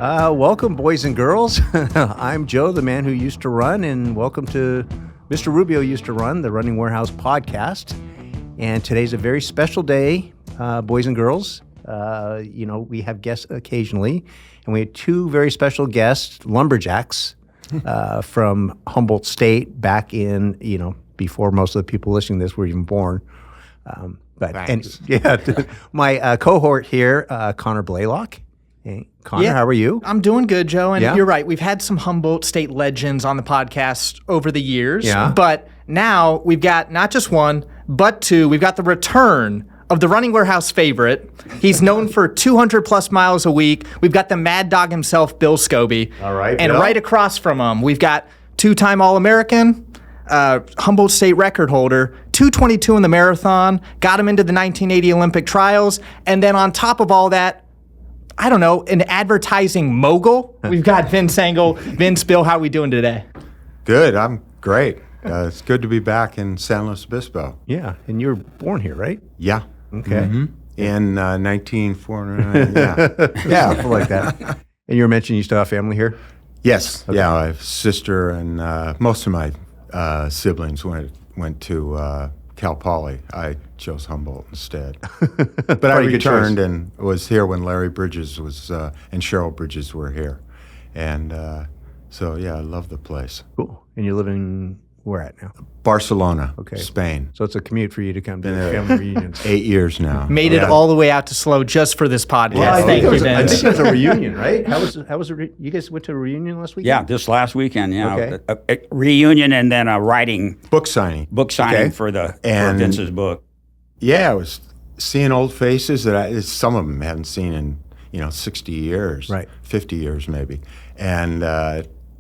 Welcome, boys and girls. I'm Joe, the man who used to run, and welcome to Mr. Rubio used to run, the Running Warehouse podcast. And today's a very special day, boys and girls. We have guests occasionally, and we had two very special guests, lumberjacks from Humboldt State back in, before most of the people listening to this were even born. My cohort here, Connor Blaylock. Hey, Connor, how are you? I'm doing good, Joe. And you're right. We've had some Humboldt State legends on the podcast over the years. Yeah. But now we've got not just one, but two. We've got the return of the Running Warehouse favorite. He's known for 200-plus miles a week. We've got the mad dog himself, Bill Scobey. All right, And Bill. right across from him, we've got two-time All-American, Humboldt State record holder, 2:22 in the marathon, got him into the 1980 Olympic trials. And then on top of all that, I don't know, an advertising mogul. We've got Vince Engel. Vince, Bill, how are we doing today? Good. I'm great. It's good to be back in San Luis Obispo. Yeah, and you were born here, right? Yeah. Okay. Mm-hmm. In 1949. Yeah. Yeah, something like that. And you were mentioning you still have family here? Yes. Okay. Yeah, I have a sister, and most of my siblings went to Cal Poly. I chose Humboldt instead. But I returned and was here when Larry Bridges was and Cheryl Bridges were here. And I love the place. Cool. And you're living where at now? Barcelona, okay. Spain. So it's a commute for you to come to the family reunions. 8 years now. Made it all the way out to SLO just for this podcast. Well, Thank you, I Vince. think it was a reunion, right? How was it? You guys went to a reunion last weekend? Yeah, just last weekend. Yeah, Okay. a reunion and then a writing Book signing. Okay. for And- Vince's book. Yeah, I was seeing old faces that some of them hadn't seen in 60 years, Right. 50 years maybe, and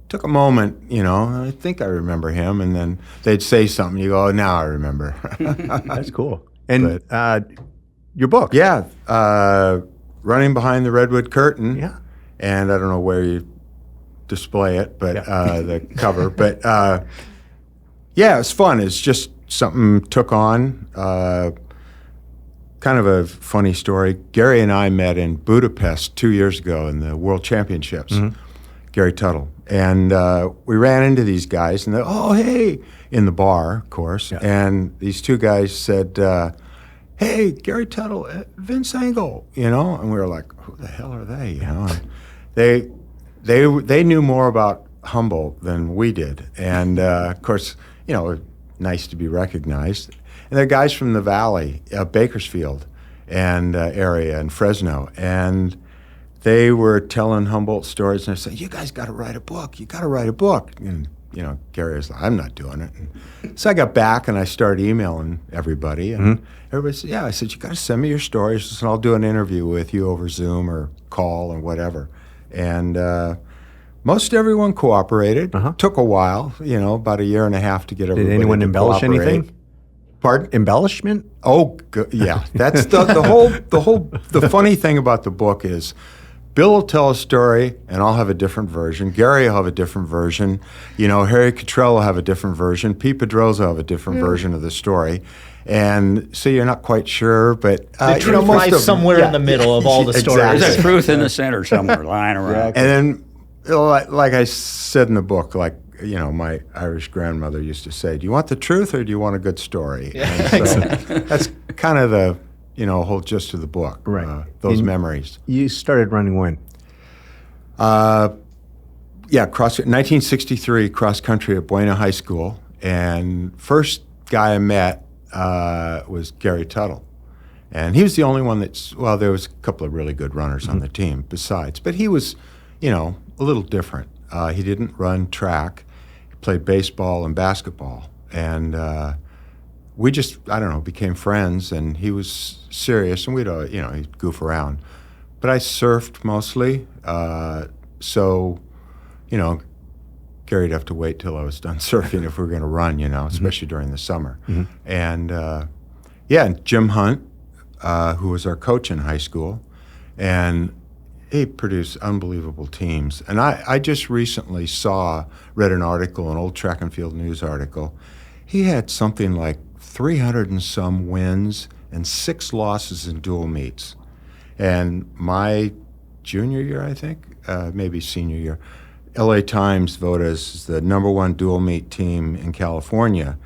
took a moment. I think I remember him, and then they'd say something. You go, oh, now I remember. That's cool. And your book? Yeah, Running Behind the Redwood Curtain. Yeah. And I don't know where you display it, but the cover. But yeah, it's fun. It's just something took on. Kind of a funny story. Gary and I met in Budapest 2 years ago in the World Championships. Mm-hmm. Gary Tuttle. And we ran into these guys, and oh, hey, in the bar, of course. Yeah. And these two guys said, hey, Gary Tuttle, Vince Engel, and we were like, who the hell are they, And they knew more about Humboldt than we did. And, of course, nice to be recognized. And they're guys from the Valley, Bakersfield and area and Fresno. And they were telling Humboldt stories, and they said, you guys got to write a book. You got to write a book. And, Gary was like, I'm not doing it. And so I got back, and I started emailing everybody. And everybody said, yeah. I said, you got to send me your stories, and I'll do an interview with you over Zoom or call or whatever. And most everyone cooperated. Took a while, about a year and a half to get everybody Did anyone to embellish cooperate. anything? Pardon? Embellishment? Oh, yeah. That's the funny thing about the book is Bill will tell a story, and I'll have a different version. Gary will have a different version. Harry Cottrell will have a different version. Pete Pedroza will have a different version of the story. And so you're not quite sure, but the truth lies somewhere in the middle of all the stories. Exactly. There's a truth in the center somewhere, lying around. And then, like I said in the book, my Irish grandmother used to say, do you want the truth or do you want a good story? And so that's kind of the, whole gist of the book, right? Those memories. You started running when? 1963, cross country at Buena High School. And first guy I met was Gary Tuttle. And he was the only one there was a couple of really good runners on the team besides. But he was, a little different. He didn't run track. He played baseball and basketball. And we just, became friends. And he was serious. And we'd, he'd goof around. But I surfed mostly. So, Gary'd have to wait till I was done surfing if we were going to run, especially during the summer. And, and Jim Hunt, who was our coach in high school. And he produced unbelievable teams. And I just recently read an article, an old Track and Field News article. He had something like 300 and some wins and 6 losses in dual meets. And my junior year, I think, maybe senior year. LA Times voted us the number one dual meet team in California.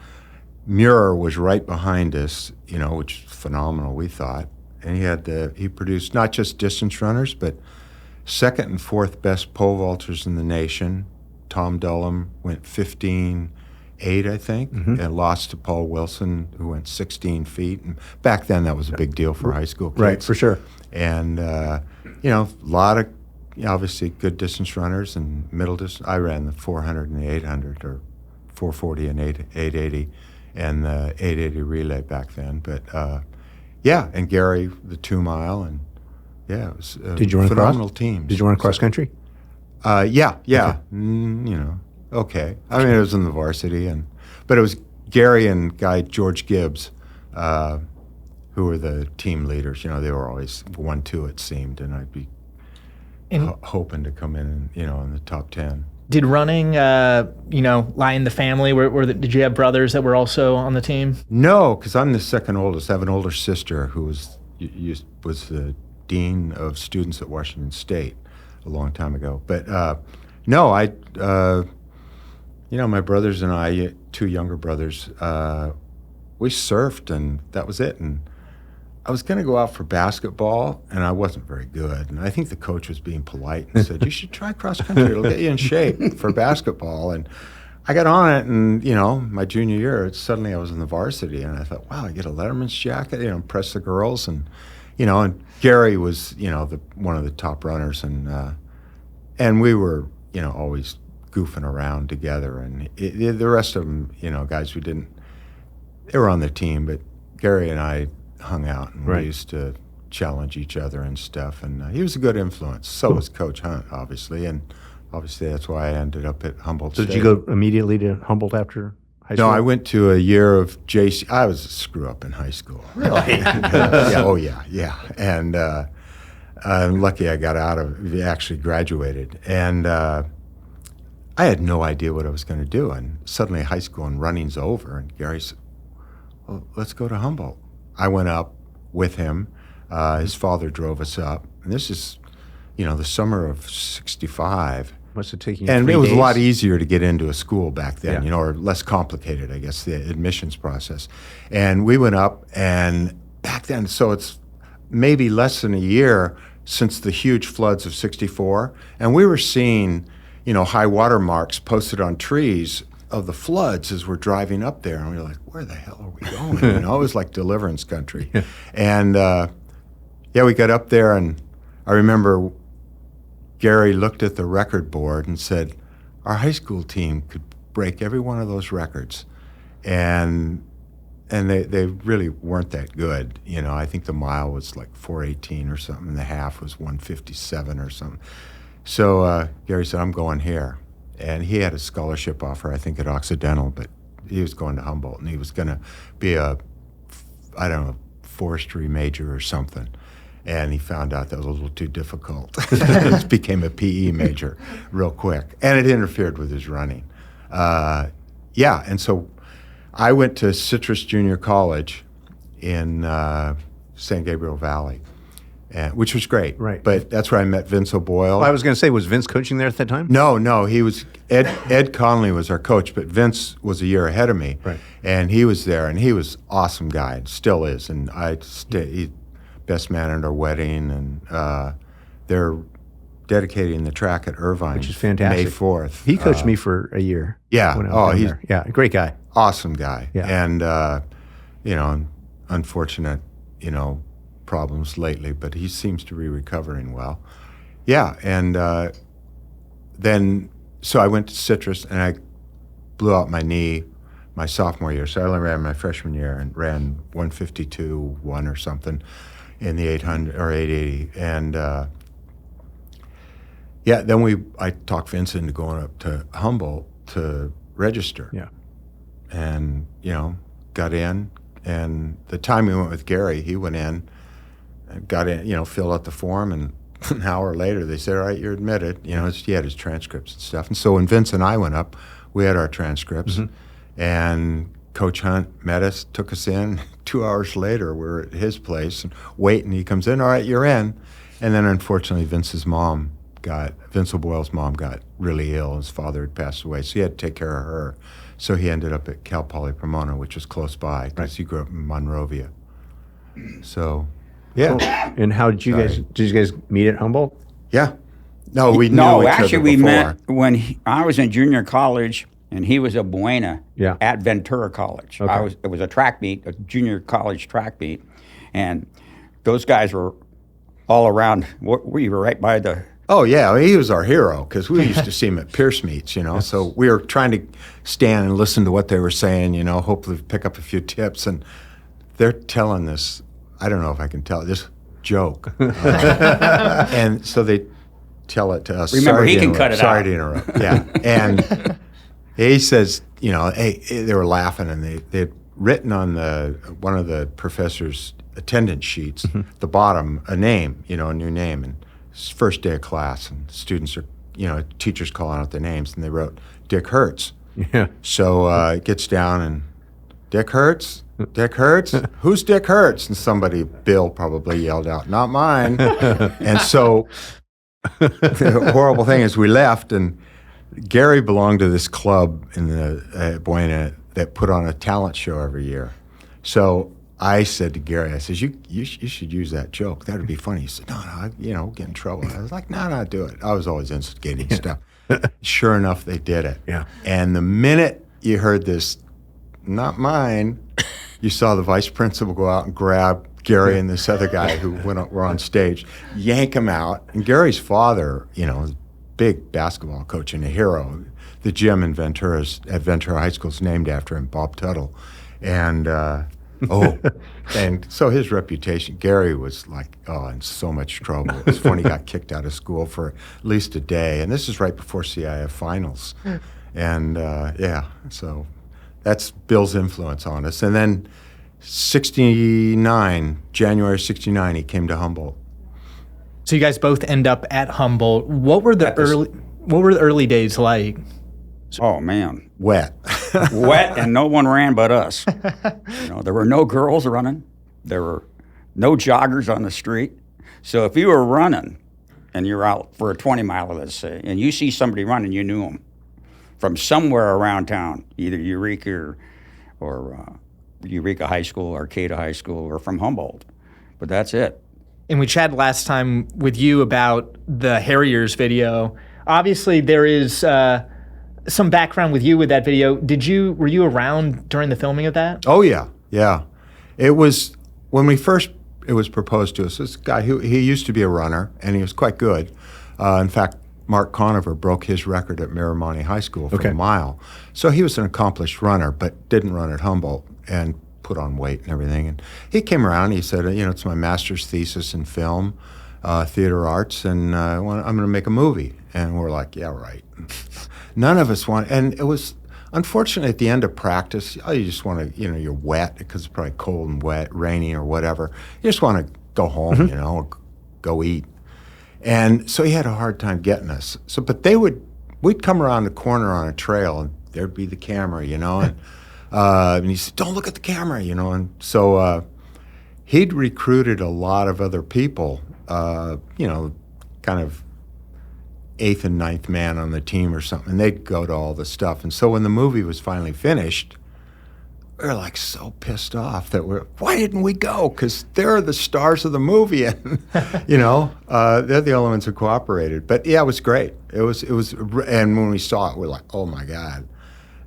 MRUTR was right behind us, which is phenomenal, we thought. And he produced not just distance runners, but second and fourth best pole vaulters in the nation. Tom Dullum went 15.8, I think, and lost to Paul Wilson, who went 16 feet. And back then, that was a big deal for high school kids. Right, for sure. And, a lot of, obviously, good distance runners and middle distance. I ran the 400 and the 800, or 440 and 880, and the 880 relay back then. But, and Gary, the 2 mile, and, it was a phenomenal team. Did you run cross country? Yeah. Okay. Okay. I mean, it was in the varsity, but it was Gary and guy George Gibbs, who were the team leaders. They were always 1-2, it seemed, and I'd be hoping to come in, in the top 10. Did running, lie in the family? Did you have brothers that were also on the team? No, because I'm the second oldest. I have an older sister who was the dean of students at Washington State a long time ago. But no, my brothers and I, 2 younger brothers, we surfed, and that was it. And I was going to go out for basketball, and I wasn't very good. And I think the coach was being polite and said, "You should try cross country. It'll get you in shape for basketball." And I got on it, and my junior year, suddenly I was in the varsity, and I thought, "Wow, I get a letterman's jacket, impress the girls." And and Gary was one of the top runners, and we were always goofing around together, and the rest of them, guys who didn't, they were on the team, but Gary and I hung out, and we used to challenge each other and stuff, and he was a good influence. So was Coach Hunt, obviously, and obviously that's why I ended up at Humboldt State. So did you go immediately to Humboldt after high school? No, I went to a year of JC. I was a screw-up in high school. Really? Yeah. And I'm lucky I got out of, actually graduated. And I had no idea what I was going to do. And suddenly high school and running's over. And Gary said, "Well, let's go to Humboldt." I went up with him. His father drove us up. And this is, the summer of '65. Must have taken you And 3 it was days. a lot easier to get into a school back then, Yeah. or less complicated, I guess, the admissions process. And we went up, and back then, so it's maybe less than a year since the huge floods of '64, and we were seeing, high water marks posted on trees of the floods as we're driving up there, and we were like, "Where the hell are we going?" It was like deliverance country. And we got up there, and I remember Gary looked at the record board and said, "Our high school team could break every one of those records," and they really weren't that good. I think the mile was like 4:18 or something, and the half was 1:57 or something. So Gary said, "I'm going here," and he had a scholarship offer, I think, at Occidental, but he was going to Humboldt, and he was going to be forestry major or something. And he found out that was a little too difficult. He became a PE major real quick. And it interfered with his running. And so I went to Citrus Junior College in San Gabriel Valley, which was great. Right. But that's where I met Vince O'Boyle. Well, I was going to say, was Vince coaching there at that time? No, he was, Ed Conley was our coach, but Vince was a year ahead of me. Right. And he was there, and he was an awesome guy, and still is. And he best man at our wedding, and they're dedicating the track at Irvine, Which is fantastic. May 4th. He coached me for a year. Yeah. when I was down He's there. Yeah, great guy. awesome guy. Yeah. And unfortunate, problems lately, but he seems to be recovering well. Yeah, and then so I went to Citrus, and I blew out my knee my sophomore year. So I only ran my freshman year and ran 152.1 or something in the 800 or 880, and then I talked Vince into going up to Humboldt to register. Yeah. And got in, and the time we went with Gary, he went in, and got in, filled out the form, and an hour later they said, "All right, you're admitted." He had his transcripts and stuff. And so when Vince and I went up, we had our transcripts, and Coach Hunt met us, took us in. 2 hours later, we're at his place and waiting. He comes in, "All right, you're in." And then unfortunately, Vince O'Boyle's mom got really ill. His father had passed away, so he had to take care of her. So he ended up at Cal Poly Pomona, which was close by, because he grew up in Monrovia. So, yeah. Cool. And how did you guys meet at Humboldt? Yeah. No, we knew No, each actually, other we before. met when I was in junior college, and he was a Buena Yeah. at Ventura College. Okay. It was a track meet, a junior college track meet, and those guys were all around. We were right by the. Oh, yeah, he was our hero because we used to see him at Pierce meets, So we were trying to stand and listen to what they were saying, hopefully pick up a few tips. And they're telling this, I don't know if I can tell, this joke. And so they tell it to us. Remember, Sorry he to can interrupt. cut it Sorry out. to interrupt. Yeah. And he says, hey, they were laughing, and they had written on one of the professor's attendance sheets, the bottom, a name, a new name. And it's first day of class, and students are, teachers calling out their names, and they wrote Dick Hertz. Yeah. So it gets down, and Dick Hertz? Dick Hertz? Who's Dick Hertz? And somebody, Bill probably yelled out, not mine. And so the horrible thing is we left, and Gary belonged to this club in the Buena that put on a talent show every year. So I said to Gary, I says, you should use that joke. That would be funny. He said, no, get in trouble. I was like, no, do it. I was always instigating stuff. Sure enough, they did it. Yeah. And the minute you heard this, not mine, you saw the vice principal go out and grab Gary and this other guy who were on stage, yank him out. And Gary's father, big basketball coach and a hero. The gym at Ventura High School is named after him, Bob Tuttle. And and so his reputation, Gary was like, in so much trouble. It was funny, he got kicked out of school for at least a day. And this is right before CIF finals. And so that's Bill's influence on us. And then January 69, he came to Humboldt. So you guys both end up at Humboldt. What were the early days like? Oh man, Wet. wet, and no one ran but us. There were no girls running. There were no joggers on the street. So if you were running, and you're out for a 20-miler, let's say, and you see somebody running, you knew them from somewhere around town, either Eureka or Eureka High School, Arcata High School, or from Humboldt. But that's it. And we chatted last time with you about the Harriers video. Obviously, there is some background with you with that video. Were you around during the filming of that? Oh, yeah. It was, when it was proposed to us, this guy, he used to be a runner, and he was quite good. In fact, Mark Conover broke his record at Miramonte High School for a mile. So he was an accomplished runner, but didn't run at Humboldt and put on weight and everything. And he came around and he said, it's my master's thesis in film, theater arts, and I'm going to make a movie. And we're like, yeah, right. None of us want, and it was, unfortunately, at the end of practice, you just want to, you're wet because it's probably cold and wet, rainy or whatever. You just want to go home, or go eat. And so he had a hard time getting us. So, but we'd come around the corner on a trail, and there'd be the camera, and he said, don't look at the camera, and so he'd recruited a lot of other people, kind of 8th and 9th man on the team or something, and they'd go to all the stuff. And so when the movie was finally finished, we were like so pissed off that why didn't we go? Because they're the stars of the movie, and they're the only ones who cooperated. But yeah, it was great. It was, and when we saw it, we're like, oh my God,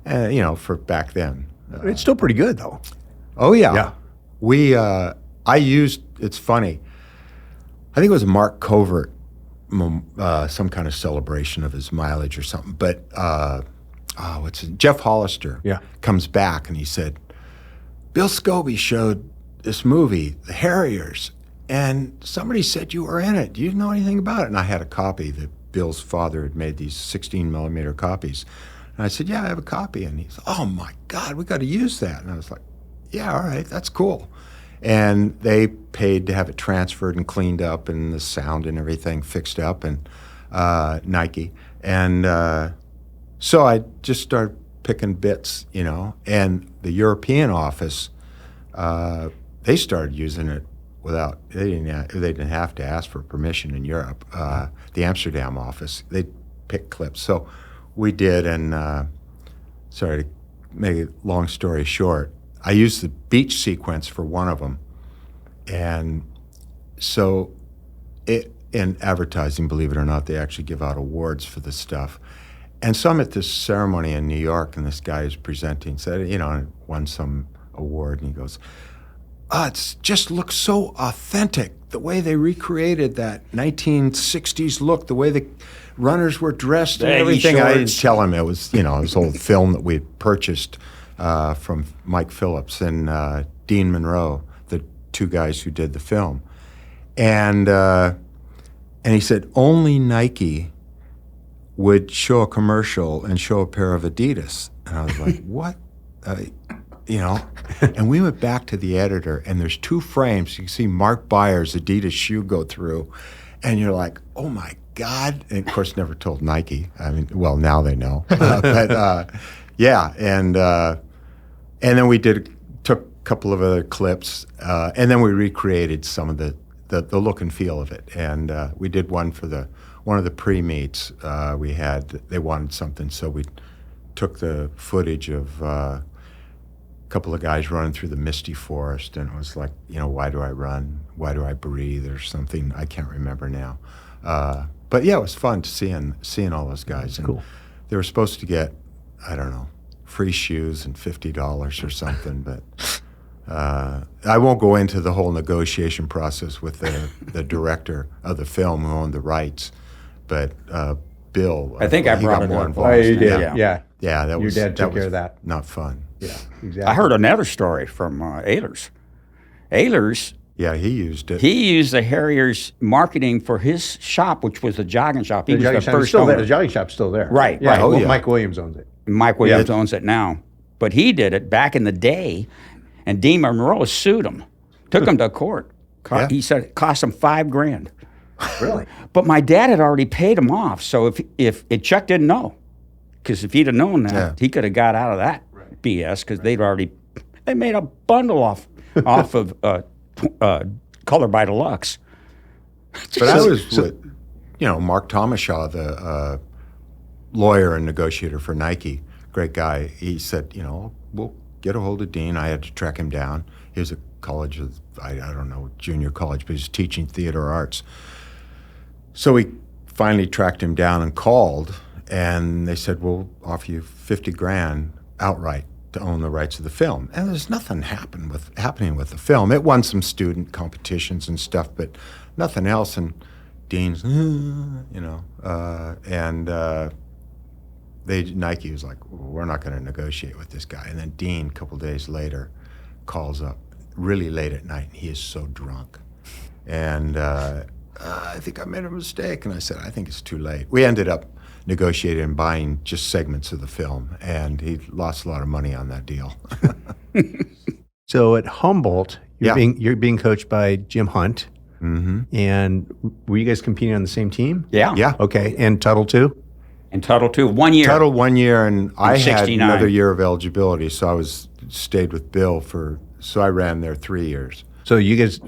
and for back then. It's still pretty good though. Oh yeah. Yeah. It's funny. I think it was Mark Covert, some kind of celebration of his mileage or something. But Jeff Hollister comes back and he said, Bill Scobey showed this movie, The Harriers, and somebody said you were in it. Do you know anything about it? And I had a copy that Bill's father had made, these 16-millimeter copies. And I said, yeah, I have a copy. And he said, oh my God, we got to use that. And I was like, yeah, all right, that's cool. And they paid to have it transferred and cleaned up and the sound and everything fixed up, and Nike. And so I just started picking bits, and the European office, they started using it without, they didn't have to ask for permission in Europe. The Amsterdam office, they'd pick clips. So we did, and sorry to make a long story short, I used the beach sequence for one of them. And so in advertising, believe it or not, they actually give out awards for this stuff. And so I'm at this ceremony in New York, and this guy is presenting, said, I won some award, and he goes, it just looks so authentic, the way they recreated that 1960s look, the way the runners were dressed and everything. I didn't tell him it was, this old film that we had purchased from Mike Phillips and Dean Monroe, the two guys who did the film. And he said, only Nike would show a commercial and show a pair of Adidas. And I was like, what? And we went back to the editor, and there's two frames. You can see Mark Byers' Adidas shoe go through, and you're like, oh my God. And of course, never told Nike. I mean, well, now they know. Yeah. And then we took a couple of other clips, and then we recreated some of the look and feel of it. And we did one for one of the pre-meets. They wanted something, so we took the footage of a couple of guys running through the misty forest, and it was like, why do I run? Why do I breathe? Or something, I can't remember now. But yeah, it was fun seeing all those guys. And cool. They were supposed to get, I don't know, free shoes and $50 or something, but I won't go into the whole negotiation process with the director of the film who owned the rights, but Bill, I think I brought got it more up. involved. Oh, you did, Yeah, yeah. that Your was dad took care of that. Not fun. Yeah, exactly. I heard another story from Ehlers. Ehlers, Yeah, he used it. he used the Harriers marketing for his shop, which was the jogging shop. He The was jogging the shop is first still there. owner. The jogging shop's still there. Right, Yeah, right. Oh, well, yeah. Mike Williams owns it. Mike Williams owns it now. But he did it back in the day, and Dean Monroe sued him, took him to court. Yeah. He said it cost him $5,000. Really? But my dad had already paid him off, so if Chuck didn't know, because if he'd have known that, Yeah. he could have got out of that BS, because they made a bundle off of Color by Deluxe. But I was with, Mark Thomashaw, the lawyer and negotiator for Nike, great guy. He said, we'll get a hold of Dean. I had to track him down. He was a college, I don't know, junior college, but he was teaching theater arts. So we finally tracked him down and called, and they said, we'll offer you $50,000 outright to own the rights of the film. And there's nothing happening with the film. It won some student competitions and stuff, but nothing else. And Dean's, Nike was like, well, we're not going to negotiate with this guy. And then Dean, a couple days later, calls up really late at night, and he is so drunk. And I think I made a mistake. And I said, I think it's too late. We ended up negotiating and buying just segments of the film, and he lost a lot of money on that deal. So at Humboldt, Yeah. you're being coached by Jim Hunt. Mm-hmm. And were you guys competing on the same team? Yeah. Yeah. Okay. And Tuttle too? And Tuttle, too. 1 year. Tuttle 1 year, and I had 69. another year of eligibility, so I stayed with Bill so I ran there 3 years. So you guys,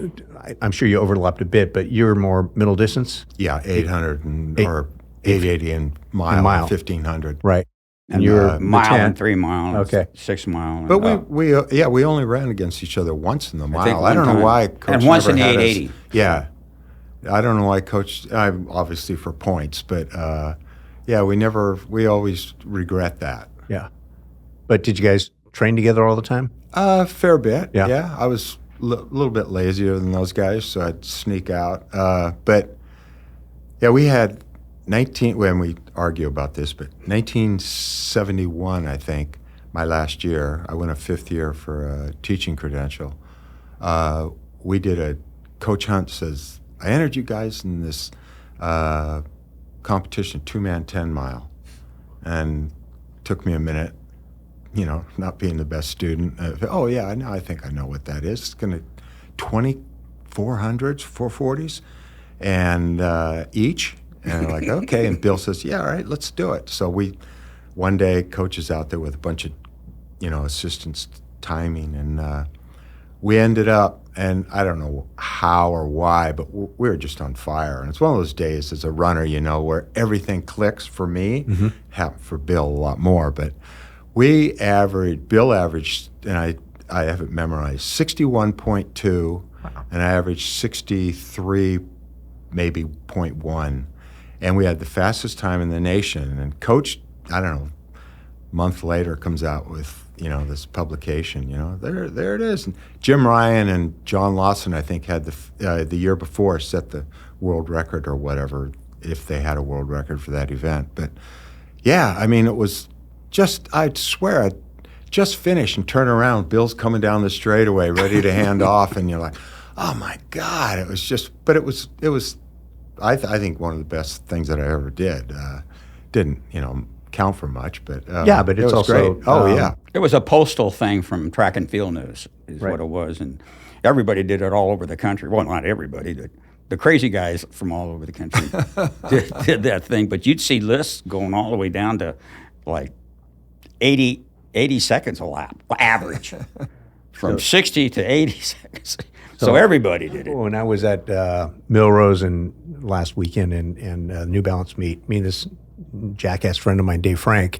I'm sure you overlapped a bit, but you're more middle distance? Yeah, 800 or 880 and mile, 1,500. Right. And And, you're Mile the 10. and 3 mile. and Okay. 6 mile. But we only ran against each other once in the mile. think I one don't know time. why Coach And once never in the had us- 880. Yeah, I don't know why Coach. Obviously for points, but we always regret that. Yeah. But did you guys train together all the time? Fair bit. Yeah. Yeah, I was a little bit lazier than those guys, so I'd sneak out. But yeah, we had when we argue about this, but 1971, I think, my last year, I went a fifth year for a teaching credential. We did Coach Hunt says, I entered you guys in this competition, 2-man 10 mile, and took me a minute, not being the best student. Oh yeah, I think I know what that is. It's gonna 20 400s, 440s, and each. And I'm like, okay. And Bill says, yeah, all right, let's do it. So one day, Coach is out there with a bunch of, assistants timing, and we ended up and I don't know how or why, but we were just on fire. And it's one of those days as a runner, where everything clicks for me. Happened for Bill a lot more, but Bill averaged, and I have it memorized, 61.2, and I averaged 63, maybe 0.1. And we had the fastest time in the nation. And Coach, I don't know, a month later comes out with, this publication, there it is. And Jim Ryan and John Lawson, I think, had the year before set the world record or whatever, if they had a world record for that event. But yeah, I mean, it was just, I'd swear, I'd just finished and turn around, Bill's coming down the straightaway, ready to hand off, and you're like, oh my God, it was just, but it was, I think one of the best things that I ever did. Didn't, count for much, but yeah, but it's also great. Oh yeah, it was a postal thing from Track and Field News, is Right. what it was, and everybody did it all over the country. Well, not everybody, but the crazy guys from all over the country did that thing. But you'd see lists going all the way down to like 80 seconds a lap, average, from 60 to 80 seconds. So everybody did it. When I was at Milrose last weekend and New Balance meet, me and this jackass friend of mine, Dave Frank,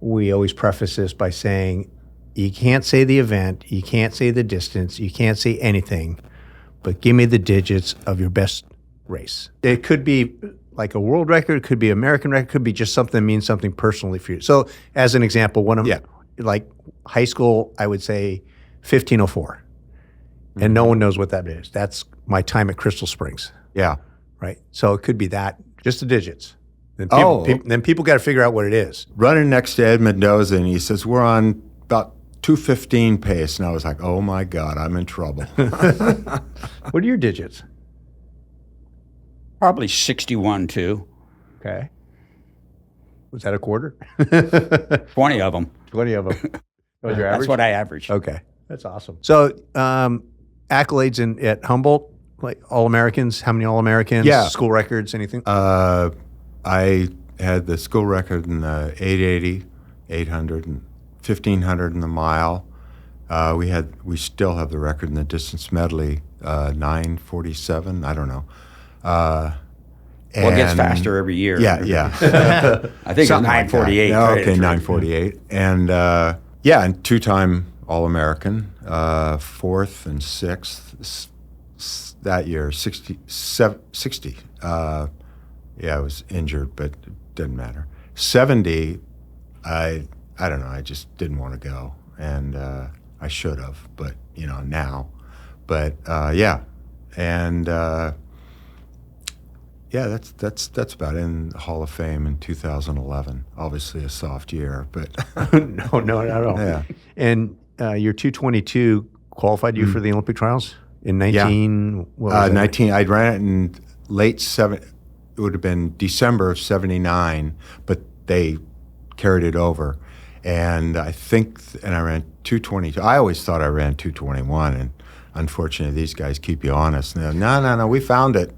we always preface this by saying, you can't say the event, you can't say the distance, you can't say anything, but give me the digits of your best race. It could be like a world record, it could be American record, it could be just something that means something personally for you. So as an example, like high school, I would say 1504. And no one knows what that is. That's my time at Crystal Springs. yeah. Right. So it could be that, just the digits. Then Oh. people got to figure out what it is. Running next to Ed Mendoza, and he says, we're on about 2:15 pace. And I was like, oh my God, I'm in trouble. What are your digits? Probably 61 too. Okay. Was that a quarter? 20 of them. 20 of them. That was your average? That's what I averaged. Okay. That's awesome. So accolades at Humboldt, like All-Americans, how many All-Americans? Yeah. School records, anything? I had the school record in the 880, 800, and 1500 in the mile. We still have the record in the distance medley, 947. I don't know. Well, it gets faster every year. Yeah. I think it's Something like that. 948. Yeah, right? okay, 948. And and two-time All-American, fourth and sixth that year, 60. I was injured, but it didn't matter. 70, I don't know, I just didn't want to go, and I should have, but now. But and that's about it. In the Hall of Fame in 2011. Obviously a soft year, but No, not at all. Yeah. And your 222 qualified you for the Olympic trials in 19? What was that? 19. I ran it in late it would have been December of 79, but they carried it over. And I ran 222. I always thought I ran 221, and unfortunately, these guys keep you honest. No, we found it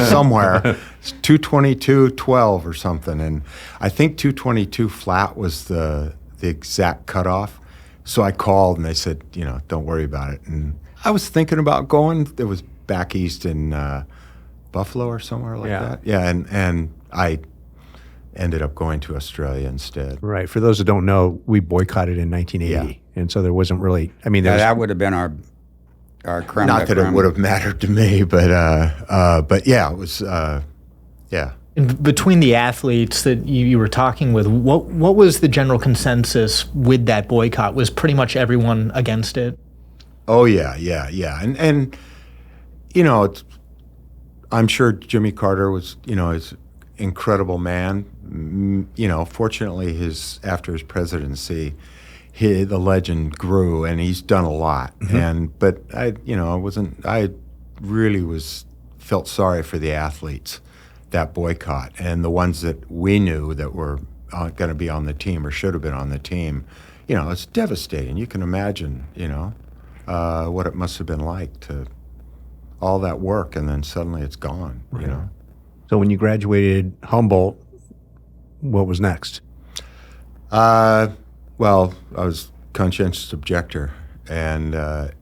somewhere. It's 222.12 or something. And I think 222 flat was the exact cutoff. So I called, and they said, don't worry about it. And I was thinking about going. It was back east in Buffalo or somewhere like that. Yeah, and I ended up going to Australia instead. Right. For those that don't know, we boycotted in 1980. Yeah. And so there wasn't really, That would have been our creme. Not that it would have mattered to me, but yeah, it was, yeah. And between the athletes that you were talking with, what was the general consensus with that boycott? Was pretty much everyone against it? Oh yeah. And I'm sure Jimmy Carter was, is incredible man. Fortunately, after his presidency, the legend grew, and he's done a lot. Mm-hmm. But I really felt sorry for the athletes, that boycott, and the ones that we knew that were going to be on the team or should have been on the team. It's devastating. You can imagine, what it must have been like to all that work, and then suddenly it's gone. So when you graduated Humboldt, what was next? Well, I was conscientious objector, and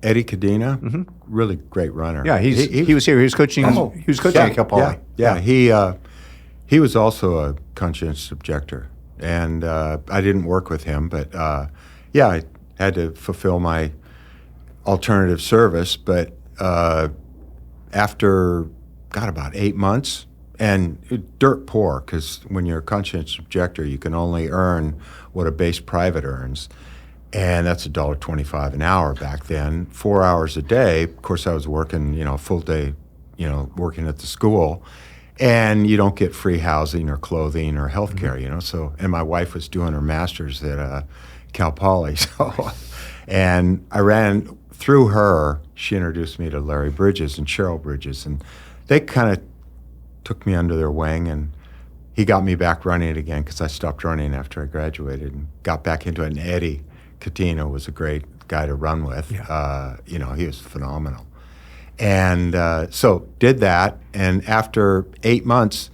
Eddie Cadena, really great runner. Yeah, he was here. He was coaching. He was coaching at Cal Poly. Yeah. He was also a conscientious objector, and I didn't work with him, but I had to fulfill my alternative service. But after about 8 months, and dirt poor, because when you're a conscientious objector, you can only earn what a base private earns. And that's $1.25 an hour back then, 4 hours a day. Of course, I was working, a full day, working at the school. And you don't get free housing or clothing or health care, So, and my wife was doing her master's at Cal Poly. So, and I ran through her. She introduced me to Larry Bridges and Cheryl Bridges. And they kind of took me under their wing, and he got me back running again because I stopped running after I graduated and got back into it. And Eddie Cadena was a great guy to run with. Yeah. He was phenomenal. And so did that. And after 8 months,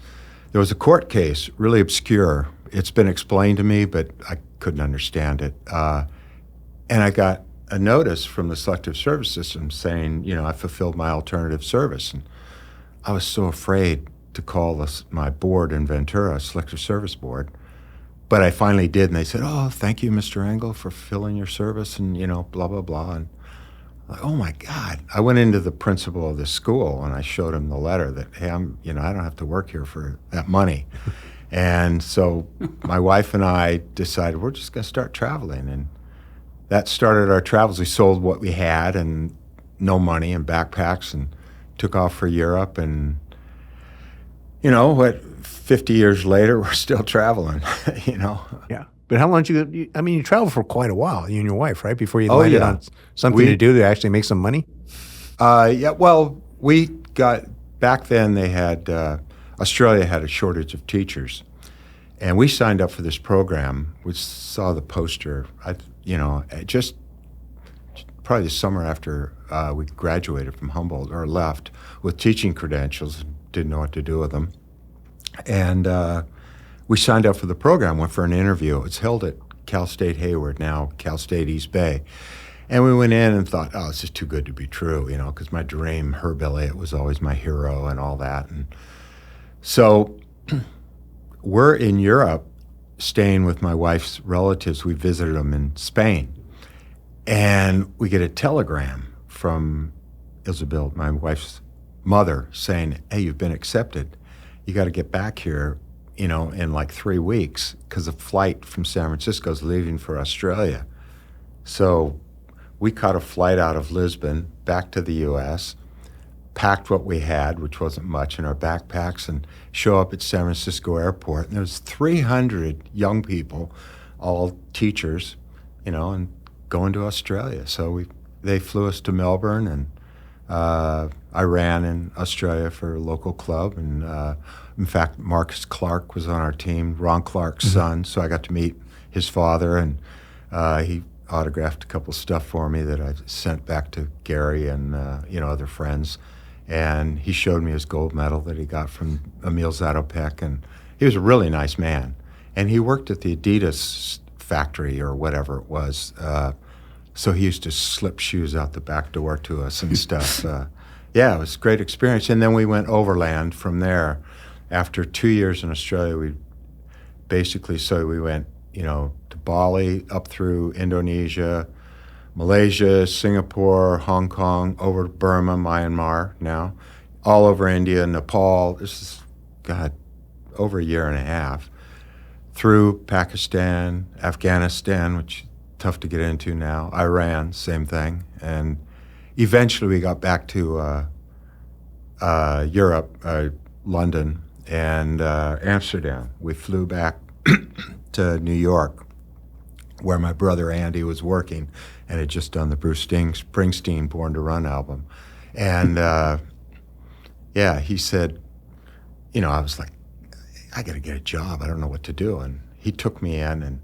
there was a court case, really obscure. It's been explained to me, but I couldn't understand it. And I got a notice from the Selective Service System saying, I fulfilled my alternative service. And I was so afraid to call my board in Ventura, Selective Service Board. But I finally did, and they said, "Oh, thank you, Mr. Engel, for fulfilling your service," and blah blah blah. And I'm like, oh my God! I went into the principal of the school and I showed him the letter that, hey, I don't have to work here for that money. And so my wife and I decided we're just going to start traveling, and that started our travels. We sold what we had and no money and backpacks, and took off for Europe. And 50 years later, we're still traveling, Yeah. But how long did you go? You traveled for quite a while, you and your wife, right? Before you landed on something to do to actually make some money? Well, we got, back then they had, Australia had a shortage of teachers. And we signed up for this program. We saw the poster, just probably the summer after we graduated from Humboldt, or left, with teaching credentials, didn't know what to do with them. And we signed up for the program, went for an interview. It's held at Cal State Hayward, now Cal State East Bay. And we went in and thought, oh, this is too good to be true, because my dream, Herb Elliott was always my hero and all that. And so we're in Europe staying with my wife's relatives. We visited them in Spain. And we get a telegram from Isabel, my wife's mother, saying, hey, you've been accepted. You got to get back here, in like 3 weeks, because a flight from San Francisco is leaving for Australia. So we caught a flight out of Lisbon back to the U.S., packed what we had, which wasn't much, in our backpacks, and show up at San Francisco airport. And there was 300 young people, all teachers, and going to Australia. So they flew us to Melbourne, and I ran in Australia for a local club. And in fact, Marcus Clark was on our team, Ron Clark's son. So I got to meet his father, and he autographed a couple stuff for me that I sent back to Gary and other friends. And he showed me his gold medal that he got from Emil Zatopek, and he was a really nice man. And he worked at the Adidas factory or whatever it was. So he used to slip shoes out the back door to us and stuff. Yeah, it was a great experience. And then we went overland from there. After 2 years in Australia, we went, to Bali, up through Indonesia, Malaysia, Singapore, Hong Kong, over to Burma, Myanmar now, all over India, Nepal. This is, over a year and a half. Through Pakistan, Afghanistan, which is tough to get into now, Iran, same thing. And eventually we got back to Europe, London, and Amsterdam. We flew back to New York, where my brother Andy was working and had just done the Bruce Springsteen Born to Run album. And he said, I was like, I got to get a job. I don't know what to do. And he took me in, and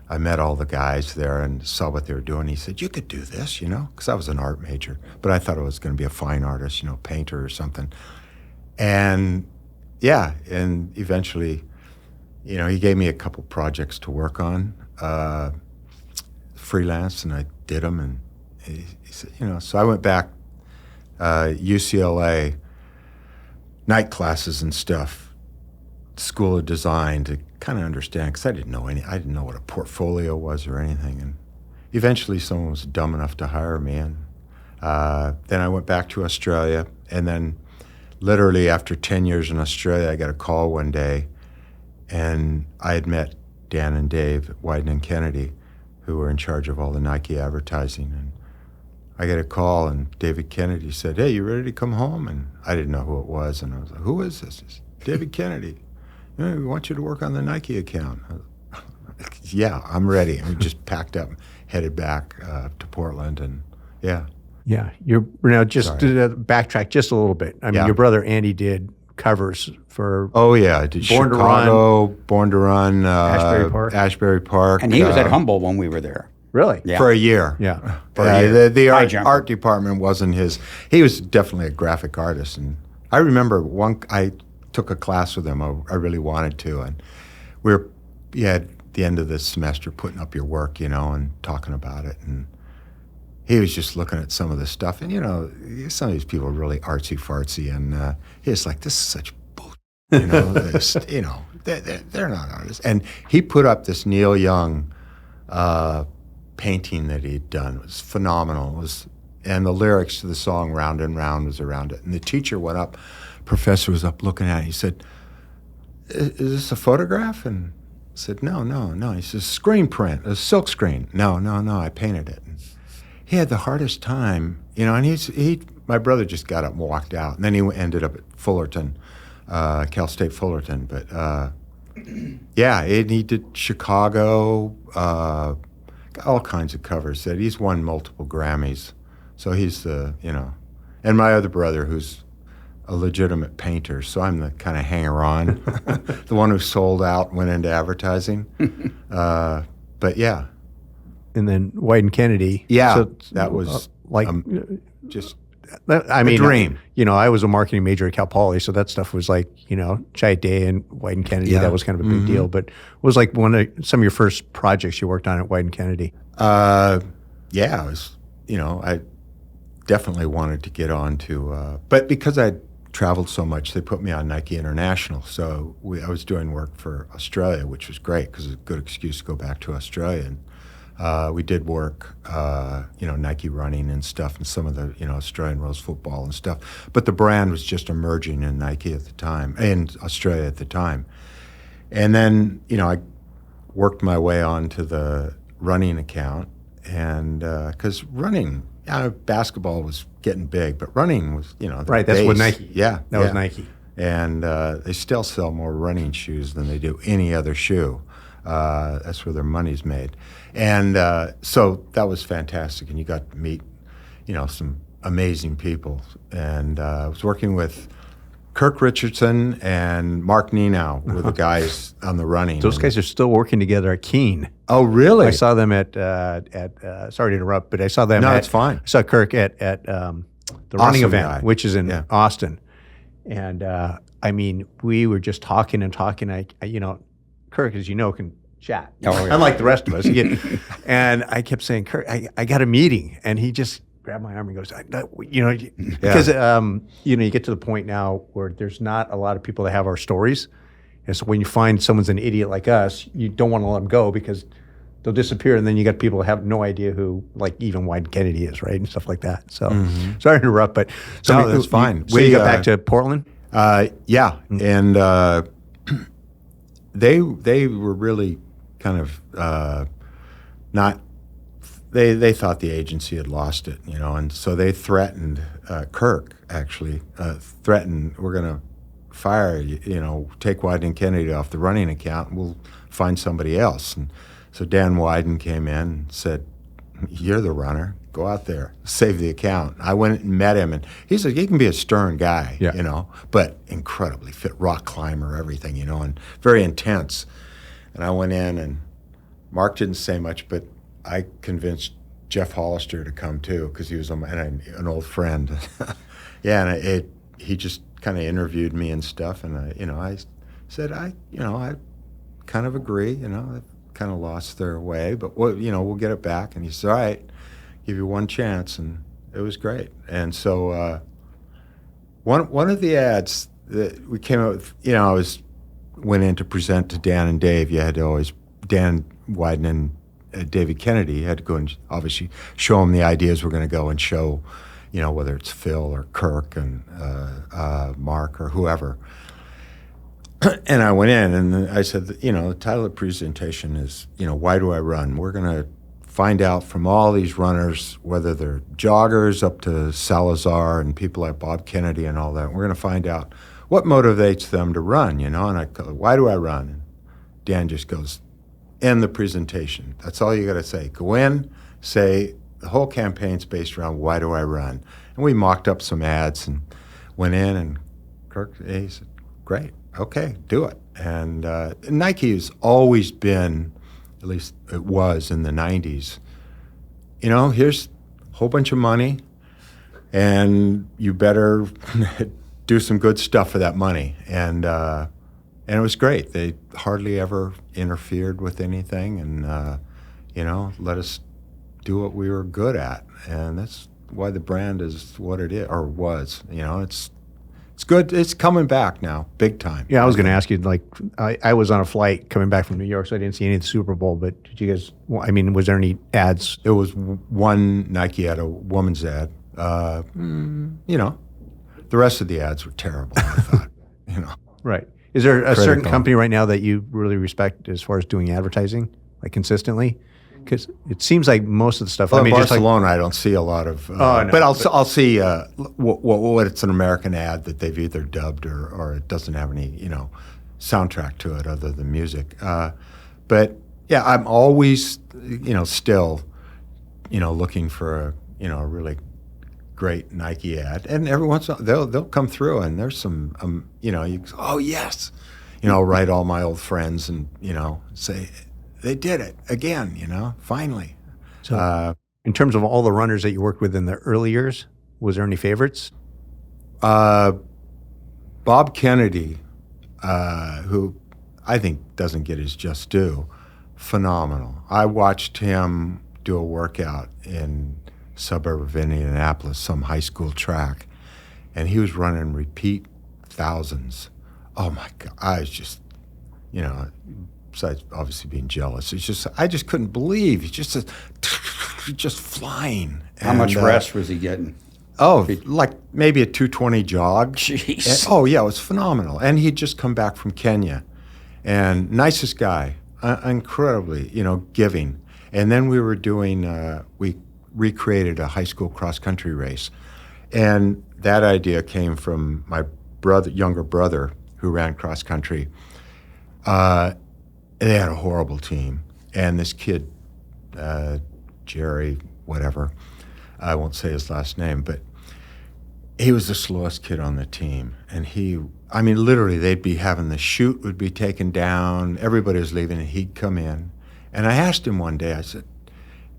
I met all the guys there and saw what they were doing. He said, you could do this, because I was an art major. But I thought I was going to be a fine artist, painter or something. And and eventually, he gave me a couple projects to work on, freelance, and I did them. He said, so I went back, UCLA, night classes and stuff, School of Design, to kind of understand, because I didn't know what a portfolio was or anything. And eventually someone was dumb enough to hire me. And then I went back to Australia. And then literally after 10 years in Australia, I got a call one day, and I had met Dan and Dave at Wieden+Kennedy, who were in charge of all the Nike advertising. And I get a call, and David Kennedy said, "Hey, you ready to come home?" And I didn't know who it was. And I was like, "Who is this?" It's David Kennedy. "We want you to work on the Nike account." Yeah, I'm ready. And we just packed up, headed back to Portland, and yeah. Yeah, you're now just to backtrack just a little bit. I mean, your brother Andy did covers for. Oh yeah, I did Born Chicago, Born to Run, Ashbury Park, And he was at Humboldt when we were there. Really? Yeah. For a year. Yeah. The High art, jumper. art department wasn't his. He was definitely a graphic artist, and I remember I took a class with him. I really wanted to, and at the end of the semester putting up your work, and talking about it, and he was just looking at some of the stuff, and some of these people are really artsy fartsy, and he was like, "This is such bullshit," they're not artists. And he put up this Neil Young painting that he'd done. It was phenomenal. And the lyrics to the song "Round and Round" was around it. And the teacher went up, professor was up looking at it. He said, "Is this a photograph?" And I said, No. He says, "Screen print, a silk screen." No, I painted it. And he had the hardest time, and my brother just got up and walked out. And then he ended up at Fullerton, Cal State Fullerton. But he did Chicago, all kinds of covers. He's won multiple Grammys. So he's and my other brother, who's a legitimate painter, so I'm the kind of hanger-on, the one who sold out, went into advertising. But yeah. And then Wieden+Kennedy. Yeah, so, that was just I mean, a dream. I was a marketing major at Cal Poly, so that stuff was like, Chiat Day and Wieden+Kennedy. Yeah. That was kind of a big deal. But it was like some of your first projects you worked on at Wieden+Kennedy. It was, I definitely wanted to get on to, but because I'd traveled so much, they put me on Nike International. So I was doing work for Australia, which was great because it's a good excuse to go back to Australia. And we did work, Nike running and stuff, and some of the, Australian rules football and stuff. But the brand was just emerging in Nike at the time, in Australia at the time. And then, I worked my way onto the running account, and because running, basketball was getting big, but running was, the Right, that's base. what Nike. Yeah. That was Nike. And they still sell more running shoes than they do any other shoe. That's where their money's made. And so that was fantastic. And you got to meet, some amazing people. And I was working with Kirk Richardson and Mark Nenow were the guys on the running. Those guys are still working together at Keene. Oh, really? I saw them at sorry to interrupt, but I saw them. No, it's it's fine. I saw Kirk at the running Awesome event, guy. which is in Austin. And we were just talking and talking. Kirk, as you know, can chat. Oh, yeah. Unlike the rest of us. And I kept saying, Kirk, I got a meeting. And he just grabbed my arm and goes, because, you get to the point now where there's not a lot of people that have our stories. And so when you find someone's an idiot like us, you don't want to let them go because they'll disappear. And then you got people that have no idea who, like, even Wieden+Kennedy is, right? And stuff like that. So sorry to interrupt, but. No, that's fine. So you got back to Portland? Yeah. And they were really kind of not. They thought the agency had lost it, and so they threatened Kirk. Actually, threatened, "We're going to fire you, take Wieden+Kennedy off the running account, and we'll find somebody else." And so Dan Wieden came in and said, "You're the runner. Go out there, save the account." I went and met him, and he said he can be a stern guy, but incredibly fit, rock climber, everything, and very intense. And I went in, and Mark didn't say much, but I convinced Jeff Hollister to come too because he was an old friend. And he just kind of interviewed me and stuff, and I said I kind of agree. They've kind of lost their way, but we'll get it back. And he said, "All right, give you one chance, and it was great. And so one of the ads that we came up with, I went in to present to Dan and Dave. You had to always, Dan Wieden and David Kennedy, you had to go and obviously show them the ideas we're going to go and show, whether it's Phil or Kirk and Mark or whoever. And I went in and I said, the title of the presentation is, why do I run? We're going to find out from all these runners, whether they're joggers up to Salazar and people like Bob Kennedy and all that. We're going to find out what motivates them to run, And I go, why do I run? And Dan just goes, end the presentation. That's all you got to say. Go in, say the whole campaign's based around why do I run? And we mocked up some ads and went in, and Kirk, he said, great, okay, do it. And Nike has always been, at least it was in the 90s, here's a whole bunch of money, and you better do some good stuff for that money. And it was great. They hardly ever interfered with anything, and let us do what we were good at. And that's why the brand is what it is, or was. It's good. It's coming back now, big time. Yeah, I was going to ask you, I was on a flight coming back from New York, so I didn't see any of the Super Bowl, but did you guys, was there any ads? It was one Nike had a woman's ad. The rest of the ads were terrible, I thought, Right. Is there a certain Critical. company right now that you really respect as far as doing advertising, consistently? Because it seems like most of the stuff. Well, in just Barcelona, I don't see a lot of. no, but I'll see what it's an American ad that they've either dubbed or it doesn't have any soundtrack to it other than music. But yeah, I'm always still looking for a really great Nike ad, and every once in a while they'll come through, and there's some you go, oh yes, I'll write all my old friends and say, they did it again, finally. So, in terms of all the runners that you worked with in the early years, was there any favorites? Bob Kennedy, who I think doesn't get his just due, phenomenal. I watched him do a workout in suburb of Indianapolis, some high school track, and he was running repeat thousands. Oh my God, I was just, besides obviously being jealous, I just couldn't believe he's just flying. How much rest was he getting? Oh, like maybe a 220 jog. Jeez. Oh yeah, it was phenomenal. And he'd just come back from Kenya, and nicest guy, incredibly, giving. And then we were doing, we recreated a high school cross country race, and that idea came from my younger brother, who ran cross country. They had a horrible team, and this kid, Jerry, whatever, I won't say his last name, but he was the slowest kid on the team. And literally, they'd be having the chute would be taken down, everybody was leaving, and he'd come in. And I asked him one day, I said,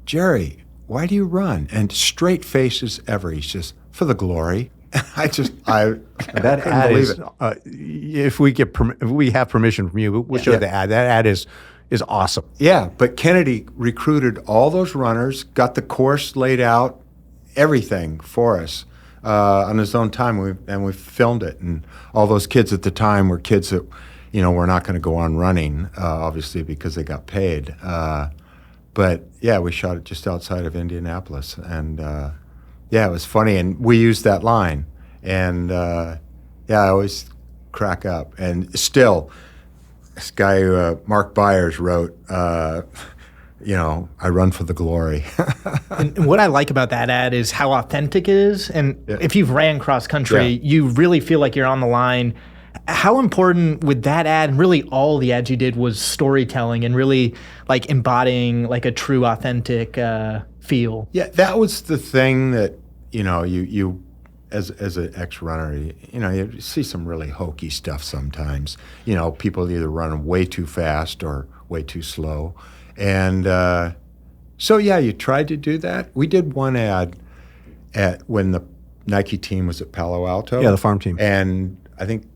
Jerry, why do you run? And straight face as ever, he says, for the glory. I That ad believe is, if we have permission from you, we'll show you the ad. That ad is awesome. Yeah, but Kennedy recruited all those runners, got the course laid out, everything for us on his own time, and we filmed it. And all those kids at the time were kids that, were not going to go on running, obviously, because they got paid. But yeah, we shot it just outside of Indianapolis, and it was funny. And we used that line, and I always crack up. And still, this guy, Mark Byers, wrote, I run for the glory. And what I like about that ad is how authentic it is. And if you've ran cross country, you really feel like you're on the line. How important with that ad, and really all the ads you did, was storytelling and really like embodying like a true authentic feel? Yeah, that was the thing that, you as an ex-runner, you see some really hokey stuff sometimes. People either run way too fast or way too slow. And you tried to do that. We did one ad when the Nike team was at Palo Alto. Yeah, the farm team. And I think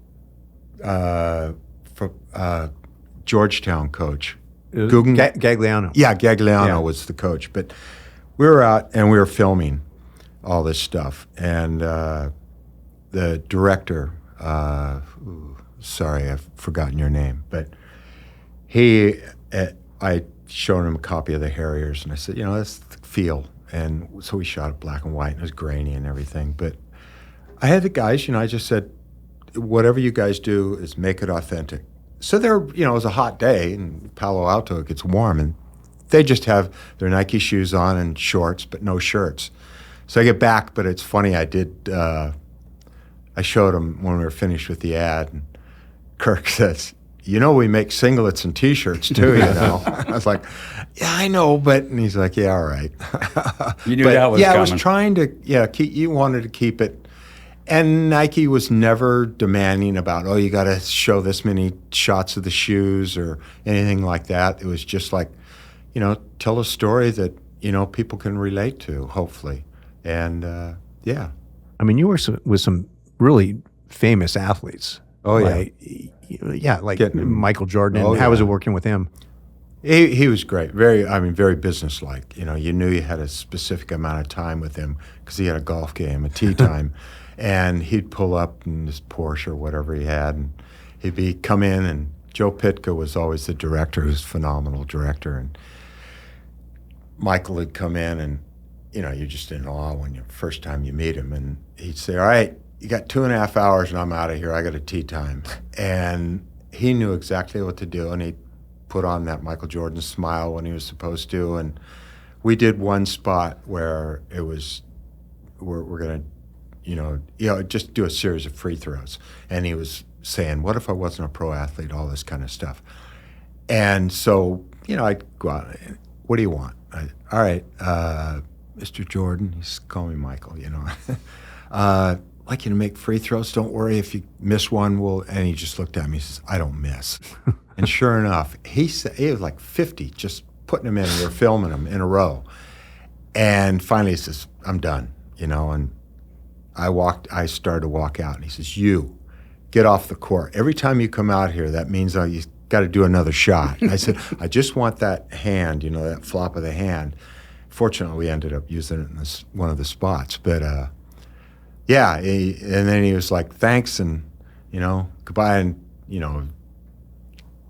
Georgetown coach, Gagliano. Yeah, Gagliano was the coach. But we were out and we were filming all this stuff, and the director, sorry, I've forgotten your name, but I showed him a copy of the Harriers, and I said, that's the feel. And so we shot it black and white, and it was grainy and everything. But I had the guys, I just said, whatever you guys do is make it authentic. So it was a hot day in Palo Alto, it gets warm, and they just have their Nike shoes on and shorts, but no shirts. So I get back, but it's funny, I showed them when we were finished with the ad, and Kirk says, we make singlets and T-shirts too, I was like, yeah, I know, but, and he's like, yeah, all right. You knew that was coming. I was trying to, you wanted to keep it. And Nike was never demanding about, you got to show this many shots of the shoes or anything like that. It was just like, tell a story that, people can relate to, hopefully. And, yeah. I mean, you were with some really famous athletes. Oh, yeah. Like Michael Jordan. And how was it working with him? He was great. Very businesslike. You knew you had a specific amount of time with him because he had a golf game, a tee time. And he'd pull up in his Porsche or whatever he had, and he'd come in, and Joe Pitka was always the director, who's a phenomenal director. And Michael would come in, and, you're just in awe when first time you meet him. And he'd say, all right, you got 2.5 hours, and I'm out of here. I got a tee time. And he knew exactly what to do, and he'd put on that Michael Jordan smile when he was supposed to. And we did one spot where it was, we're going to, just do a series of free throws. And he was saying, what if I wasn't a pro athlete, all this kind of stuff. And so, I'd go out, what do you want? All right, Mr. Jordan, he's calling me Michael, I'd like you to make free throws. Don't worry, if you miss one, and he just looked at me, he says, I don't miss. And sure enough, he was like 50, just putting them in, and we were filming them in a row. And finally he says, I'm done, and I started to walk out, and he says, you, get off the court. Every time you come out here, that means you got to do another shot. And I said, I just want that hand, that flop of the hand. Fortunately, we ended up using it in one of the spots. But, and then he was like, thanks, and, goodbye, and,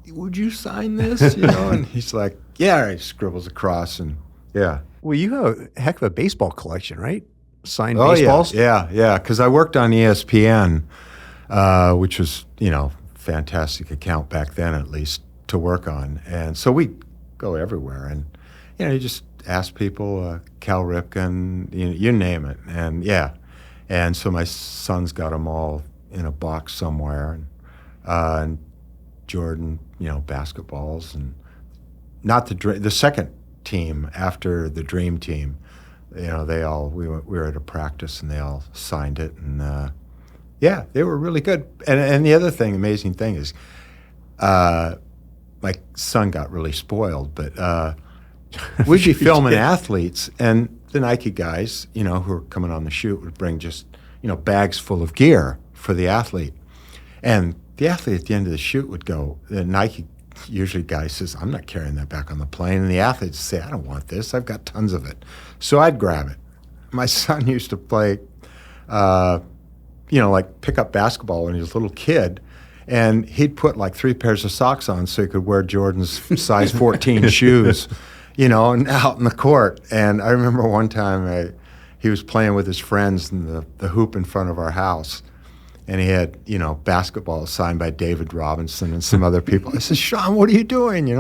would you sign this? And he's like, yeah, he scribbles across, and, yeah. Well, you have a heck of a baseball collection, right? Signed baseballs? Yeah, because I worked on ESPN, which was, fantastic account back then, at least, to work on. And so we go everywhere, and, you just ask people, Cal Ripken, you name it. And, yeah. And so my son's got them all in a box somewhere, and Jordan, basketballs, and not the second team after the Dream Team. They all, we were at a practice, and they all signed it, and they were really good. And the other amazing thing is, my son got really spoiled, but we'd be filming athletes, and the Nike guys, who were coming on the shoot would bring just, bags full of gear for the athlete. And the athlete at the end of the shoot would go, the Nike usually guy says, I'm not carrying that back on the plane. And the athletes say, I don't want this. I've got tons of it. So I'd grab it. My son used to play, pick up basketball when he was a little kid. And he'd put like 3 pairs of socks on so he could wear Jordan's size 14 shoes, and out in the court. And I remember one time he was playing with his friends in the hoop in front of our house. And he had, basketball signed by David Robinson and some other people. I said, Sean, what are you doing?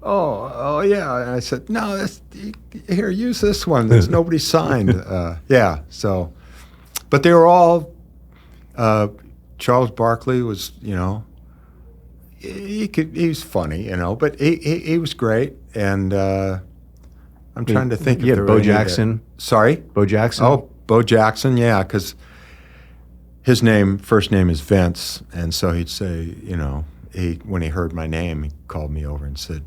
Oh, yeah. And I said, no, here, use this one. There's nobody signed. So, but they were all, Charles Barkley was, he was funny, but he was great. And I'm trying to think if there were Bo Jackson. Sorry? Bo Jackson? Oh, Bo Jackson, yeah, because his first name is Vince, and so he'd say, when he heard my name, he called me over and said,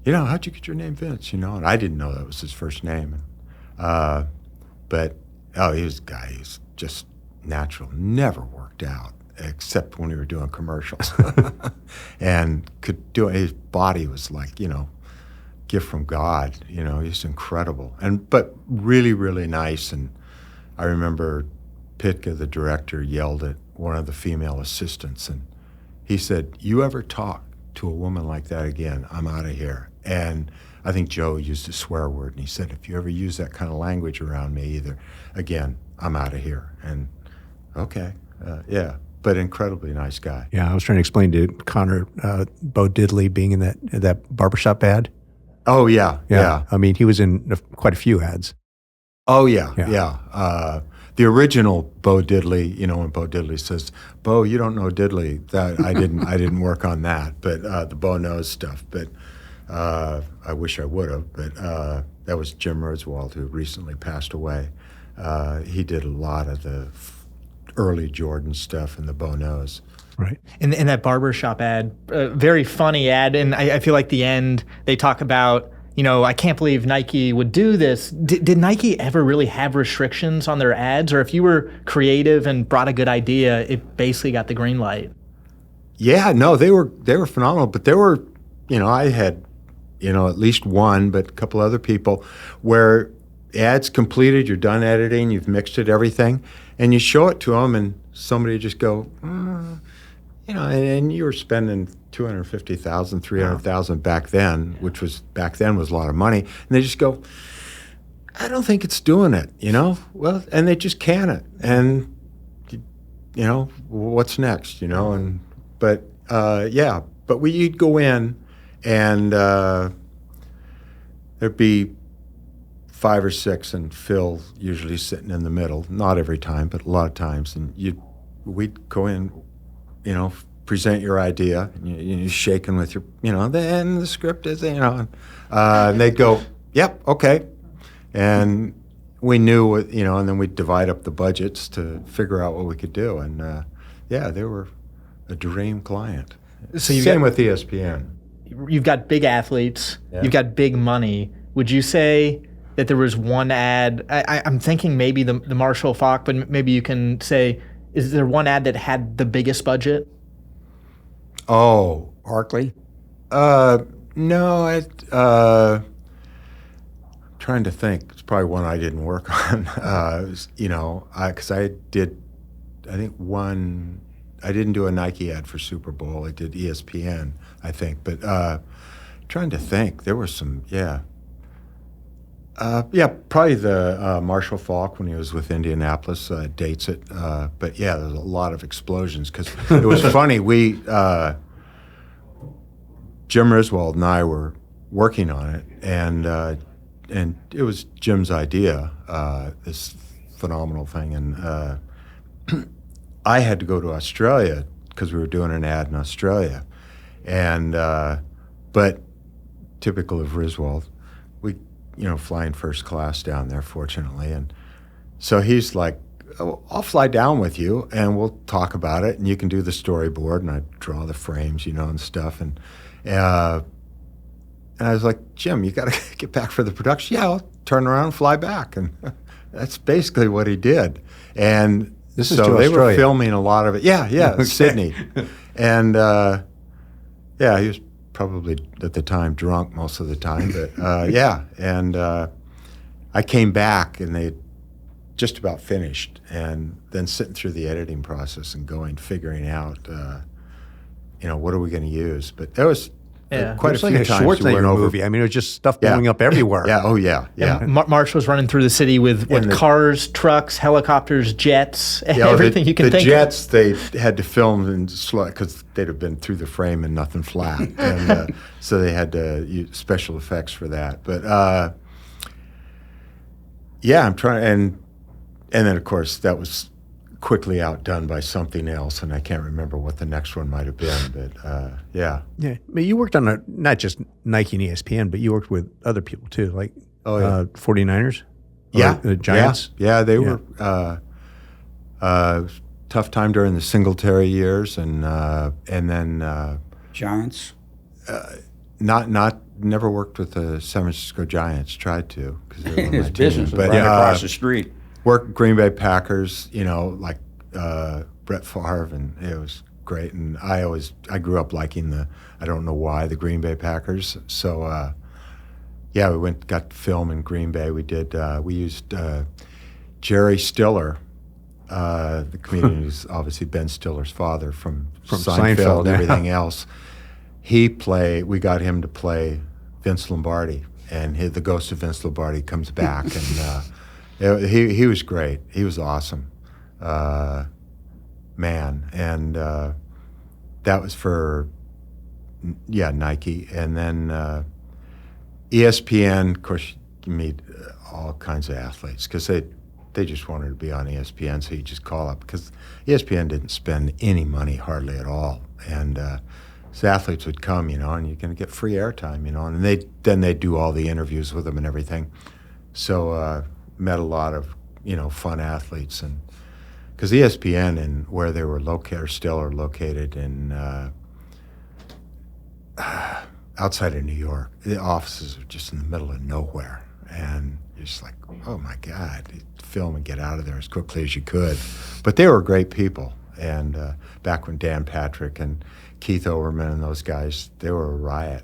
how'd you get your name Vince, and I didn't know that was his first name. But he was a guy who's just natural, never worked out, except when we were doing commercials. And could do it, his body was like, gift from God. You know, he's incredible, but really, really nice. And I remember Pitka, the director, yelled at one of the female assistants, and he said, "You ever talk to a woman like that again, I'm out of here." And I think Joe used a swear word, and he said, "If you ever use that kind of language around me again, I'm out of here." And okay, yeah, but incredibly nice guy. Yeah, I was trying to explain to Connor Bo Diddley being in that barbershop ad. Oh yeah. I mean, he was in quite a few ads. Oh yeah. The original Bo Diddley, you know, when Bo Diddley says, "Bo, you don't know Diddley," that I didn't work on that, but the Bo knows stuff. But I wish I would have. But that was Jim Merzwald, who recently passed away. He did a lot of the early Jordan stuff and the Bo knows. Right. In that barbershop ad, very funny ad, and I feel like the end, they talk about, you know, I can't believe Nike would do this. Did Nike ever really have restrictions on their ads? Or if you were creative and brought a good idea, it basically got the green light? Yeah, no, they were phenomenal. But there were, you know, I had, you know, at least one, but a couple other people where ads completed, you're done editing, you've mixed it, everything, and you show it to them, and somebody just go, you know, and you were spending $250,000, $300,000 back then, which was a lot of money, and they just go, "I don't think it's doing it," you know. Well, and they just can it, and you know, what's next, you know, and but you'd go in, and there'd be 5 or 6, and Phil usually sitting in the middle, not every time, but a lot of times, and we'd go in, you know, present your idea, and you're shaking with your, you know, then the script is, you know, and they'd go, "Yep, okay," and we knew what, you know, and then we'd divide up the budgets to figure out what we could do, and they were a dream client. So Same with ESPN. You've got big athletes, Yeah. you've got big money. Would you say that there was one ad, I'm thinking maybe the Marshall Faulk, but maybe you can say, is there one ad that had the biggest budget? Oh, Barkley? no, I'm trying to think. It's probably one I didn't work on. It was, you know, because I think I didn't do a Nike ad for Super Bowl. I did ESPN, I think. But trying to think, there were some, probably the Marshall Faulk when he was with Indianapolis dates it. But yeah, there's a lot of explosions because it was funny. Jim Merzwald and I were working on it, and it was Jim's idea, this phenomenal thing. And I had to go to Australia because we were doing an ad in Australia, and but typical of Merzwald, we, you know, flying first class down there, fortunately. And so he's like, "Oh, I'll fly down with you and we'll talk about it, and you can do the storyboard," and I draw the frames, you know, and stuff. And I was like, "Jim, you got to get back for the production." "Yeah, I'll turn around and fly back." And that's basically what he did. And This is so to they Australia. were filming a lot of it. Yeah, Okay. Sydney. And he was probably at the time drunk most of the time, but and I came back and they just about finished, and then sitting through the editing process and figuring out, you know, what are we going to use? But there was quite It's a like few a times we Schwarzenegger went over. movie. I mean, it was just stuff blowing up everywhere. Yeah, oh yeah. And Marsh was running through the city with cars, trucks, helicopters, jets, everything you can think of. The jets, they had to film in slow because they'd have been through the frame and nothing flat. And so they had to use special effects for that. But I'm trying, and then of course that was quickly outdone by something else, and I can't remember what the next one might have been, but Yeah. I mean, you worked on not just Nike and ESPN, but you worked with other people too, like 49ers? Yeah. Or the Giants? Yeah, they were tough time during the Singletary years, and then Giants? never worked with the San Francisco Giants. Tried to because they were on His my business team, was but right across the street. worked Green Bay Packers. You know, like Brett Favre, and it was great. And I grew up liking I don't know why, the Green Bay Packers. So yeah, we got to film in Green Bay. We used Jerry Stiller, the comedian who's obviously Ben Stiller's father from Seinfeld and everything else. We got him to play Vince Lombardi, and the ghost of Vince Lombardi comes back, and he was great. He was awesome, man, and that was for Nike, and then ESPN. Of course, you meet all kinds of athletes because they just wanted to be on ESPN, so you just call up because ESPN didn't spend any money hardly at all, and so athletes would come, and you're going to get free airtime, and they do all the interviews with them and everything. So met a lot of fun athletes, and because ESPN and where they were located, or still are located in outside of New York, the offices are just in the middle of nowhere, and you're just like, oh my God, film and get out of there as quickly as you could. But they were great people, and back when Dan Patrick and Keith Overman and those guys, they were a riot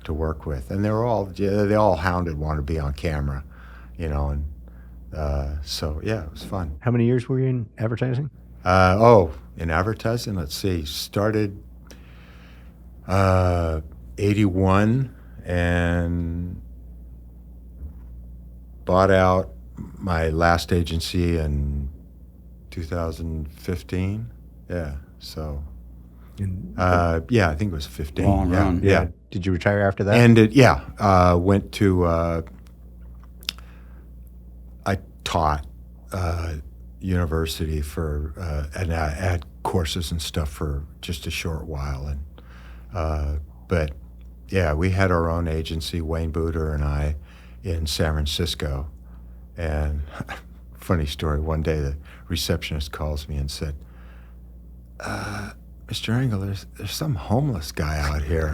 to work with, and they all hounded, wanted to be on camera, and so yeah, it was fun. How many years were you in advertising? In advertising, let's see, started 81 and bought out my last agency in 2015. Yeah, so I think it was 15. Long run. Yeah. Did you retire after that? And went to I taught university for and I had courses and stuff for just a short while, and but yeah, we had our own agency, Wayne Buter and I, in San Francisco. And funny story, one day the receptionist calls me and said, Mr. Engel, there's some homeless guy out here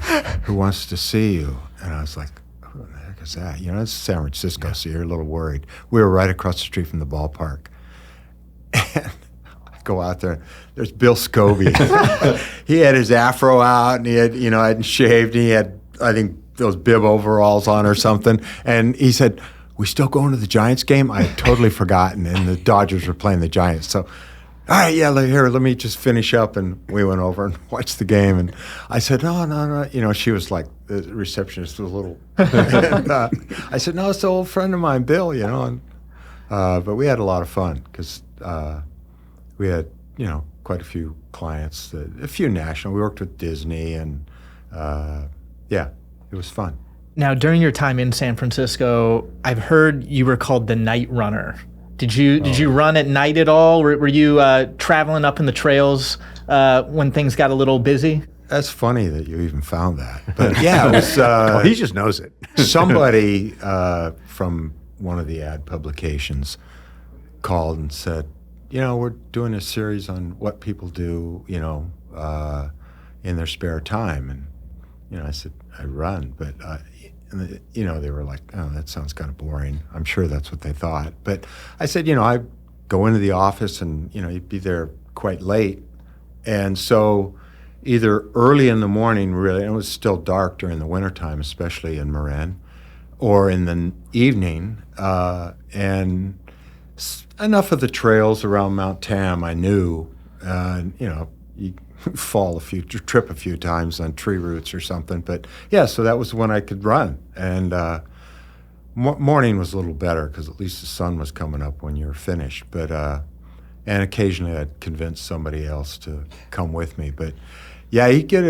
who wants to see you. And I was like, who the heck is that? It's San Francisco, so you're a little worried. We were right across the street from the ballpark. And I go out there, there's Bill Scobey. He had his afro out, and he had, hadn't shaved, and he had, I think, those bib overalls on or something. And he said, we still going to the Giants game? I had totally forgotten, and the Dodgers were playing the Giants. So, all right, yeah, let me just finish up. And we went over and watched the game. And I said, no. She was like, the receptionist was a little. And, I said, no, it's an old friend of mine, Bill, And, but we had a lot of fun because we had, quite a few clients, a few national. We worked with Disney, and yeah, it was fun. Now, during your time in San Francisco, I've heard you were called the night runner. Did you run at night at all? Were you traveling up in the trails when things got a little busy? That's funny that you even found that. But yeah, it was, he just knows it. Somebody from one of the ad publications called and said, we're doing a series on what people do, in their spare time. And, I said, I run, but they were like, oh, that sounds kind of boring. I'm sure that's what they thought. But I said, I go into the office and, you'd be there quite late. And so either early in the morning, really, and it was still dark during the wintertime, especially in Marin, or in the evening, and enough of the trails around Mount Tam I knew, you trip a few times on tree roots or something. But yeah, so that was when I could run. And morning was a little better because at least the sun was coming up when you were finished. But and occasionally I'd convince somebody else to come with me. But yeah, you get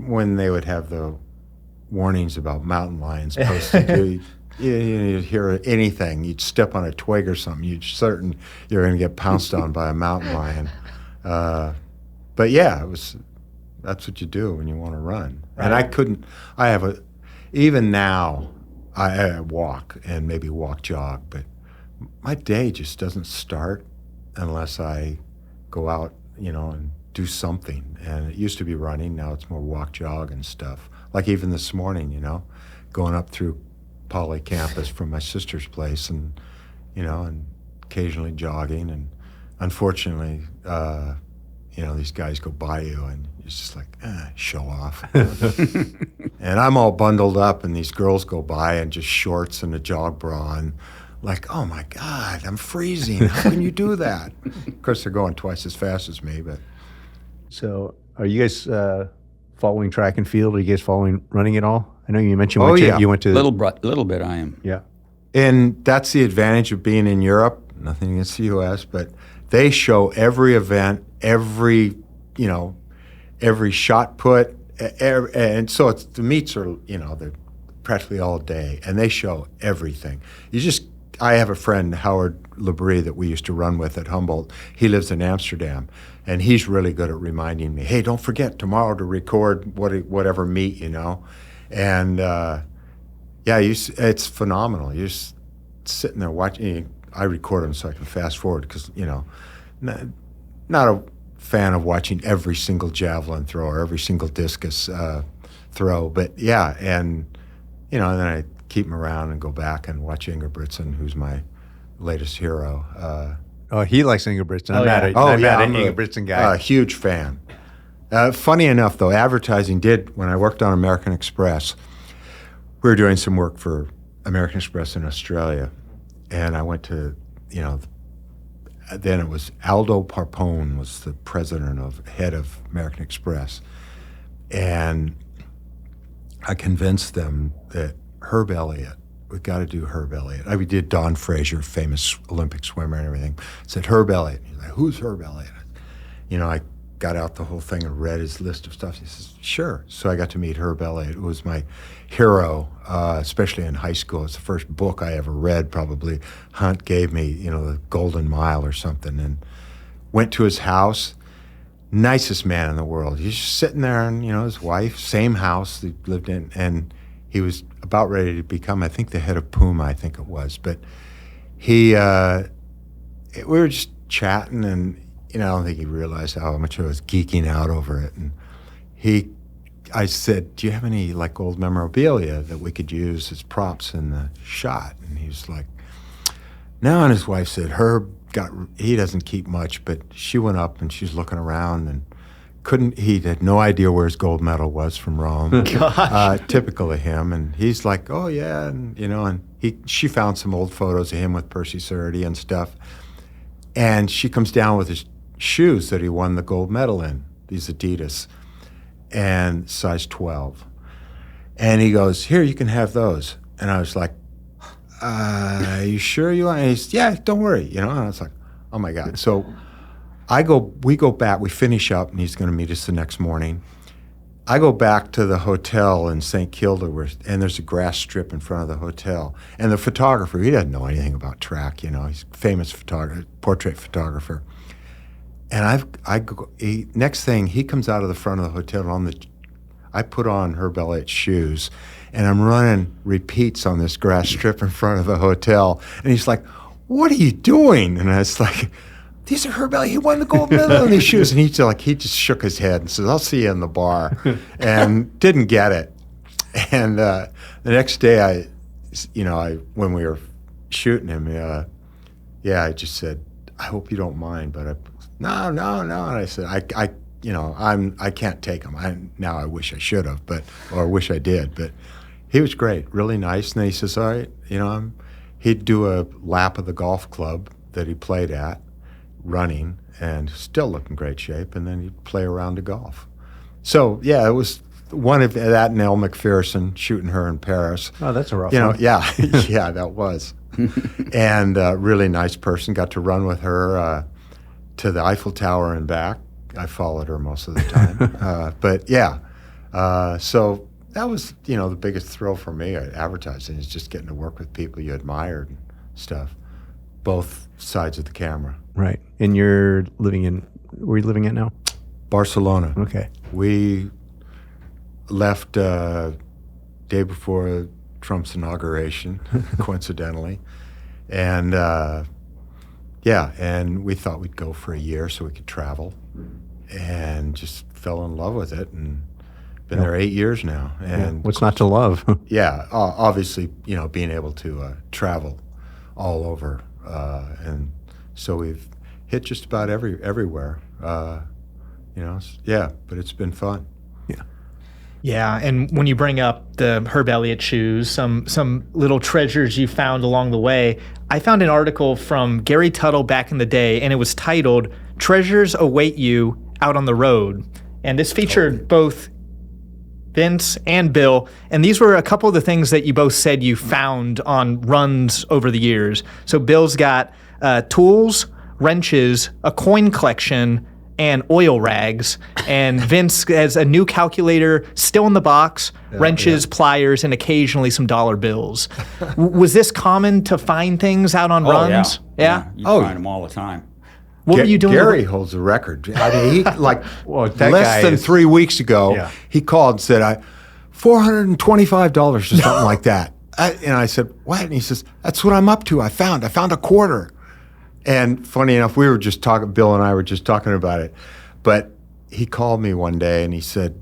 when they would have the warnings about mountain lions posted, you'd hear anything. You'd step on a twig or something. You're certain you're going to get pounced on by a mountain lion. But yeah, that's what you do when you want to run. Right. And even now, I walk and maybe jog, but my day just doesn't start unless I go out, and do something. And it used to be running, now it's more walk, jog and stuff. Like even this morning, going up through Poly campus from my sister's place and, and occasionally jogging. And unfortunately, these guys go by you, and it's just like, show off. And I'm all bundled up, and these girls go by in just shorts and a jog bra, and like, oh my God, I'm freezing. How can you do that? Of course, they're going twice as fast as me, but. So, are you guys following track and field? Are you guys following running at all? I know you mentioned you went to little bit. I am. Yeah. And that's the advantage of being in Europe. Nothing against the U.S., but they show every event, every shot put, and so the meets are, they're practically all day, and they show everything. I have a friend, Howard Labrie, that we used to run with at Humboldt. He lives in Amsterdam, and he's really good at reminding me, hey, don't forget tomorrow to record whatever meet, And it's phenomenal. You're just sitting there watching. I record them so I can fast forward because, not a fan of watching every single javelin throw or every single discus throw. But, yeah, and then I keep them around and go back and watch Ingebrigtsen, who's my latest hero. He likes Ingebrigtsen. I'm not an Ingebrigtsen guy. A huge fan. Funny enough, though, advertising when I worked on American Express, we were doing some work for American Express in Australia, and I went to, then it was Aldo Parpone was the head of American Express, and I convinced them that Herb Elliott, we've got to do Herb Elliott. We did Don Fraser, famous Olympic swimmer and everything. I said, Herb Elliott. He's like, who's Herb Elliott? I got out the whole thing and read his list of stuff. He says, sure. So I got to meet Herb Elliott, who was my hero, especially in high school. It's the first book I ever read, probably. Hunt gave me, the Golden Mile or something, and went to his house. Nicest man in the world. He's just sitting there, and, his wife, same house they lived in, and he was about ready to become, I think, the head of Puma, I think it was. But we were just chatting, and, I don't think he realized how much I was geeking out over it. And I said, do you have any, old memorabilia that we could use as props in the shot? And he was like, no. And his wife said, Herb he doesn't keep much, but she went up and she's looking around and he had no idea where his gold medal was from Rome. Gosh. Typical of him. And he's like, oh yeah. And, and she found some old photos of him with Percy Cerutty and stuff. And she comes down with his shoes that he won the gold medal in, these Adidas, and size 12. And he goes, here, you can have those. And I was like, are you sure you want? And he's, yeah, don't worry, And I was like, oh my God. So we go back, we finish up, and he's going to meet us the next morning. I go back to the hotel in St. Kilda, and there's a grass strip in front of the hotel. And the photographer, he doesn't know anything about track, he's a famous portrait photographer. And next thing, he comes out of the front of the hotel, and I put on Herb Elliott's shoes, and I'm running repeats on this grass strip in front of the hotel. And he's like, what are you doing? And I was like, these are Herb Elliott. He won the gold medal in these shoes. And he just shook his head and says, I'll see you in the bar. And didn't get it. And the next day, when we were shooting him, I just said, I hope you don't mind, but no. And I said, I can't take him. Now I wish I should have, or wish I did. But he was great, really nice. And then he says, all right, he'd do a lap of the golf club that he played at, running, and still look in great shape. And then he'd play around to golf. So yeah, it was one of that and Elle Macpherson, shooting her in Paris. Oh, that's a rough one. Yeah, yeah, that was. And really nice person. Got to run with her to the Eiffel Tower and back. I followed her most of the time. But yeah, so that was, the biggest thrill for me at advertising, is just getting to work with people you admired and stuff, both sides of the camera. Right. And you're where are you living at now? Barcelona. Okay. We left day before Trump's inauguration, coincidentally. And and we thought we'd go for a year so we could travel, and just fell in love with it, and been there 8 years now. And what's not to love? Yeah, obviously, being able to travel all over, and so we've hit just about everywhere. Yeah, but it's been fun. Yeah, and when you bring up the Herb Elliott shoes, some little treasures you found along the way, I found an article from Gary Tuttle back in the day, and it was titled "Treasures Await You Out on the Road." And this featured both Vince and Bill, and these were a couple of the things that you both said you found on runs over the years. So Bill's got tools, wrenches, a coin collection, and oil rags. And Vince has a new calculator still in the box, wrenches, pliers, and occasionally some dollar bills. Was this common to find things out on runs? Yeah. You find them all the time. What were you doing? Gary holds the record. I mean, he that guy less than is- 3 weeks ago, he called and said, $425 or something like that. And I said, what? And he says, that's what I'm up to. I found a quarter. And funny enough, we were just talking, Bill and I were just talking about it. But he called me one day and he said,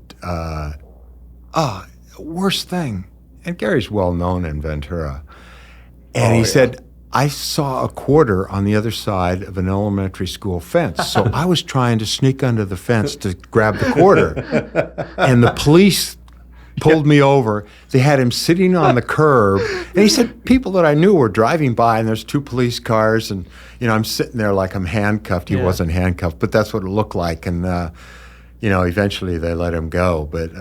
worst thing. And Gary's well known in Ventura. And he said, I saw a quarter on the other side of an elementary school fence. So I was trying to sneak under the fence to grab the quarter. And the police pulled me over. They had him sitting on the curb. And he said people that I knew were driving by, and there's 2 police cars. And, I'm sitting there like I'm handcuffed. He wasn't handcuffed, but that's what it looked like. And, eventually they let him go. But,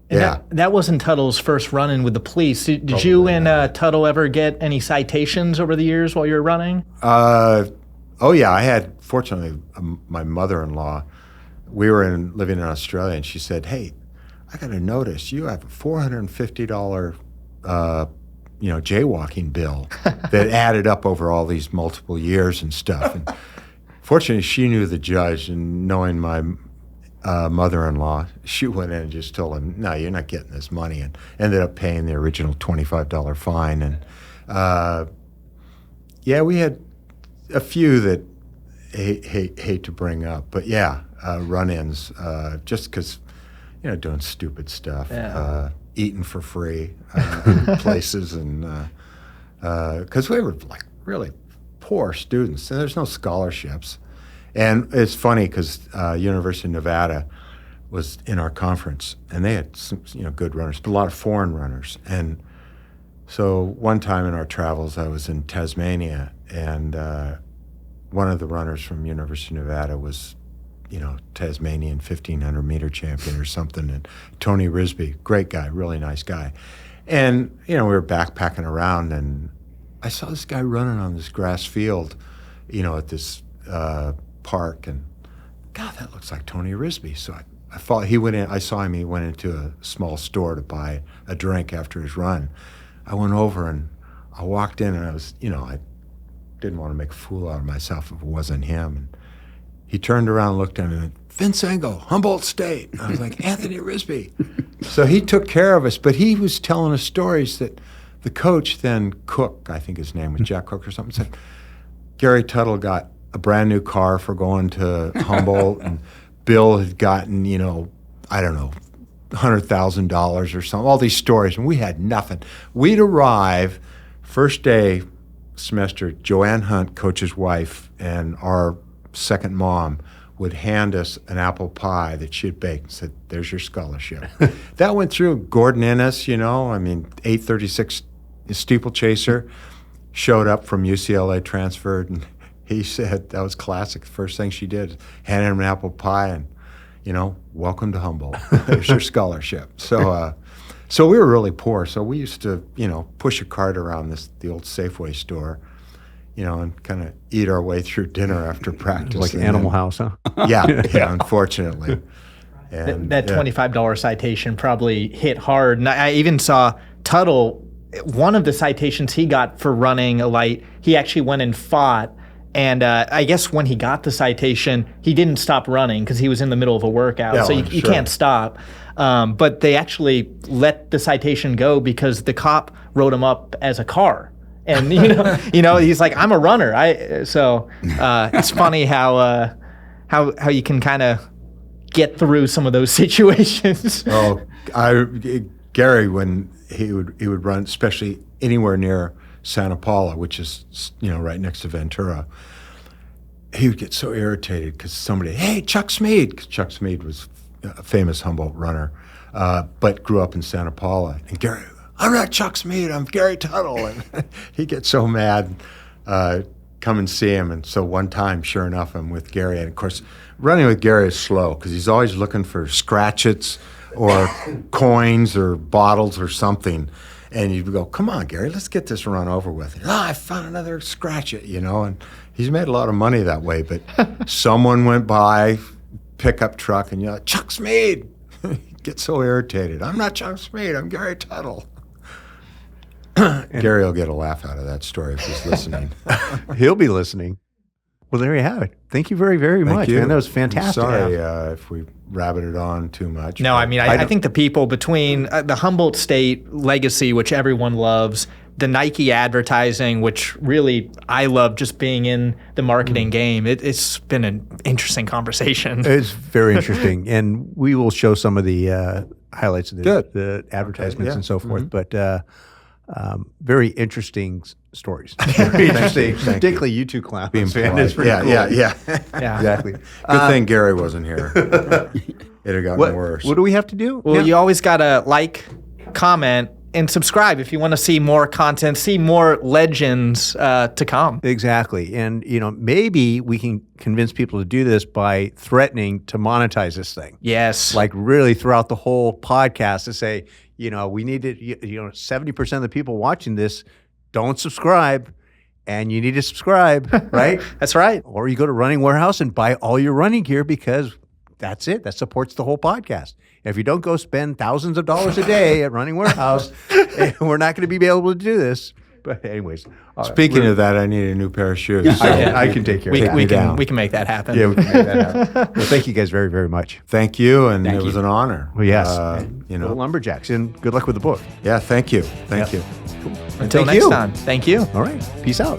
That wasn't Tuttle's first run-in with the police. Did you and Tuttle ever get any citations over the years while you were running? I had, fortunately, my mother-in-law, we were living in Australia, and she said, hey, I got to notice you have a $450, jaywalking bill that added up over all these multiple years and stuff. And fortunately, she knew the judge, and knowing my mother-in-law, she went in and just told him, no, you're not getting this money, and ended up paying the original $25 fine. And we had a few that hate to bring up, but run-ins, just because, doing stupid stuff, eating for free places, and because we were like really poor students, and there's no scholarships. And it's funny because University of Nevada was in our conference, and they had some, good runners, but a lot of foreign runners. And so one time in our travels, I was in Tasmania, and one of the runners from University of Nevada was, Tasmanian 1,500-meter champion or something, and Tony Risby, great guy, really nice guy. And, we were backpacking around, and I saw this guy running on this grass field, at this park, and God, that looks like Tony Risby. So I thought he went in. I saw him. He went into a small store to buy a drink after his run. I went over and I walked in, and I was, I didn't want to make a fool out of myself if it wasn't him. And he turned around and looked at me and went, Vince Engel, Humboldt State. And I was like, Anthony Risby. So he took care of us, but he was telling us stories that the coach then, Cook, I think his name was Jack Cook or something, said Gary Tuttle got a brand new car for going to Humboldt, and Bill had gotten, $100,000 or something, all these stories, and we had nothing. We'd arrive, first day semester, Joanne Hunt, coach's wife, and our second mom would hand us an apple pie that she had baked and said, there's your scholarship. That went through. Gordon Ennis, 836 steeplechaser, showed up from UCLA, transferred, and he said that was classic. The first thing she did, handed him an apple pie and, welcome to Humboldt. There's your scholarship. So we were really poor. So we used to, push a cart around the old Safeway store, and kind of eat our way through dinner after practice. Like Animal House, huh? Yeah, unfortunately. And, that $25 citation probably hit hard. And I even saw Tuttle, one of the citations he got for running a light, he actually went and fought. And I guess when he got the citation, he didn't stop running because he was in the middle of a workout. So you can't stop. But they actually let the citation go because the cop wrote him up as a car. And he's like, I'm a runner. So it's funny how you can kind of get through some of those situations. Gary, when he would run, especially anywhere near Santa Paula, which is right next to Ventura, he would get so irritated because somebody, hey, Chuck Smead, 'cause Chuck Smead was a famous Humboldt runner, but grew up in Santa Paula. And Gary, I'm not Chuck Smead, I'm Gary Tuttle. And he'd get so mad, come and see him. And so one time, sure enough, I'm with Gary. And of course, running with Gary is slow because he's always looking for scratchets or coins or bottles or something. And you'd go, come on, Gary, let's get this run over with. I found another scratchet, and he's made a lot of money that way. But someone went by, pickup truck, and you're like, Chuck Smead. Get so irritated. I'm not Chuck Smead, I'm Gary Tuttle. Gary will get a laugh out of that story if he's listening. He'll be listening. Well, there you have it. Thank you very, very much, man. That was fantastic. I'm sorry if we rabbited on too much. No, I mean, I think the people between the Humboldt State legacy, which everyone loves, the Nike advertising, which really I love just being in the marketing game. It's been an interesting conversation. It's very interesting. And we will show some of the highlights of the advertisements and so forth. But very interesting stories. Very interesting. Particularly you two clowns. Being man. polite. It's pretty cool. Yeah. Exactly. Good thing Gary wasn't here. It'd have gotten worse. What do we have to do? Well, you always got to like, comment, and subscribe if you want to see more content, see more legends to come. Exactly. And, maybe we can convince people to do this by threatening to monetize this thing. Yes. Like really throughout the whole podcast to say, we need to, 70% of the people watching this don't subscribe, and you need to subscribe, right? That's right. Or you go to Running Warehouse and buy all your running gear because that's it. That supports the whole podcast. If you don't go spend thousands of dollars a day at Running Warehouse, we're not going to be able to do this. But anyways. Speaking of that, I need a new pair of shoes. So I can take care of that. We can make that happen. Yeah, we can make that happen. Well, thank you guys very, very much. Thank you, and it was an honor. Well, yes. Little Lumberjacks, and good luck with the book. Yeah, thank you. Thank you. Until next time, thank you. All right. Peace out.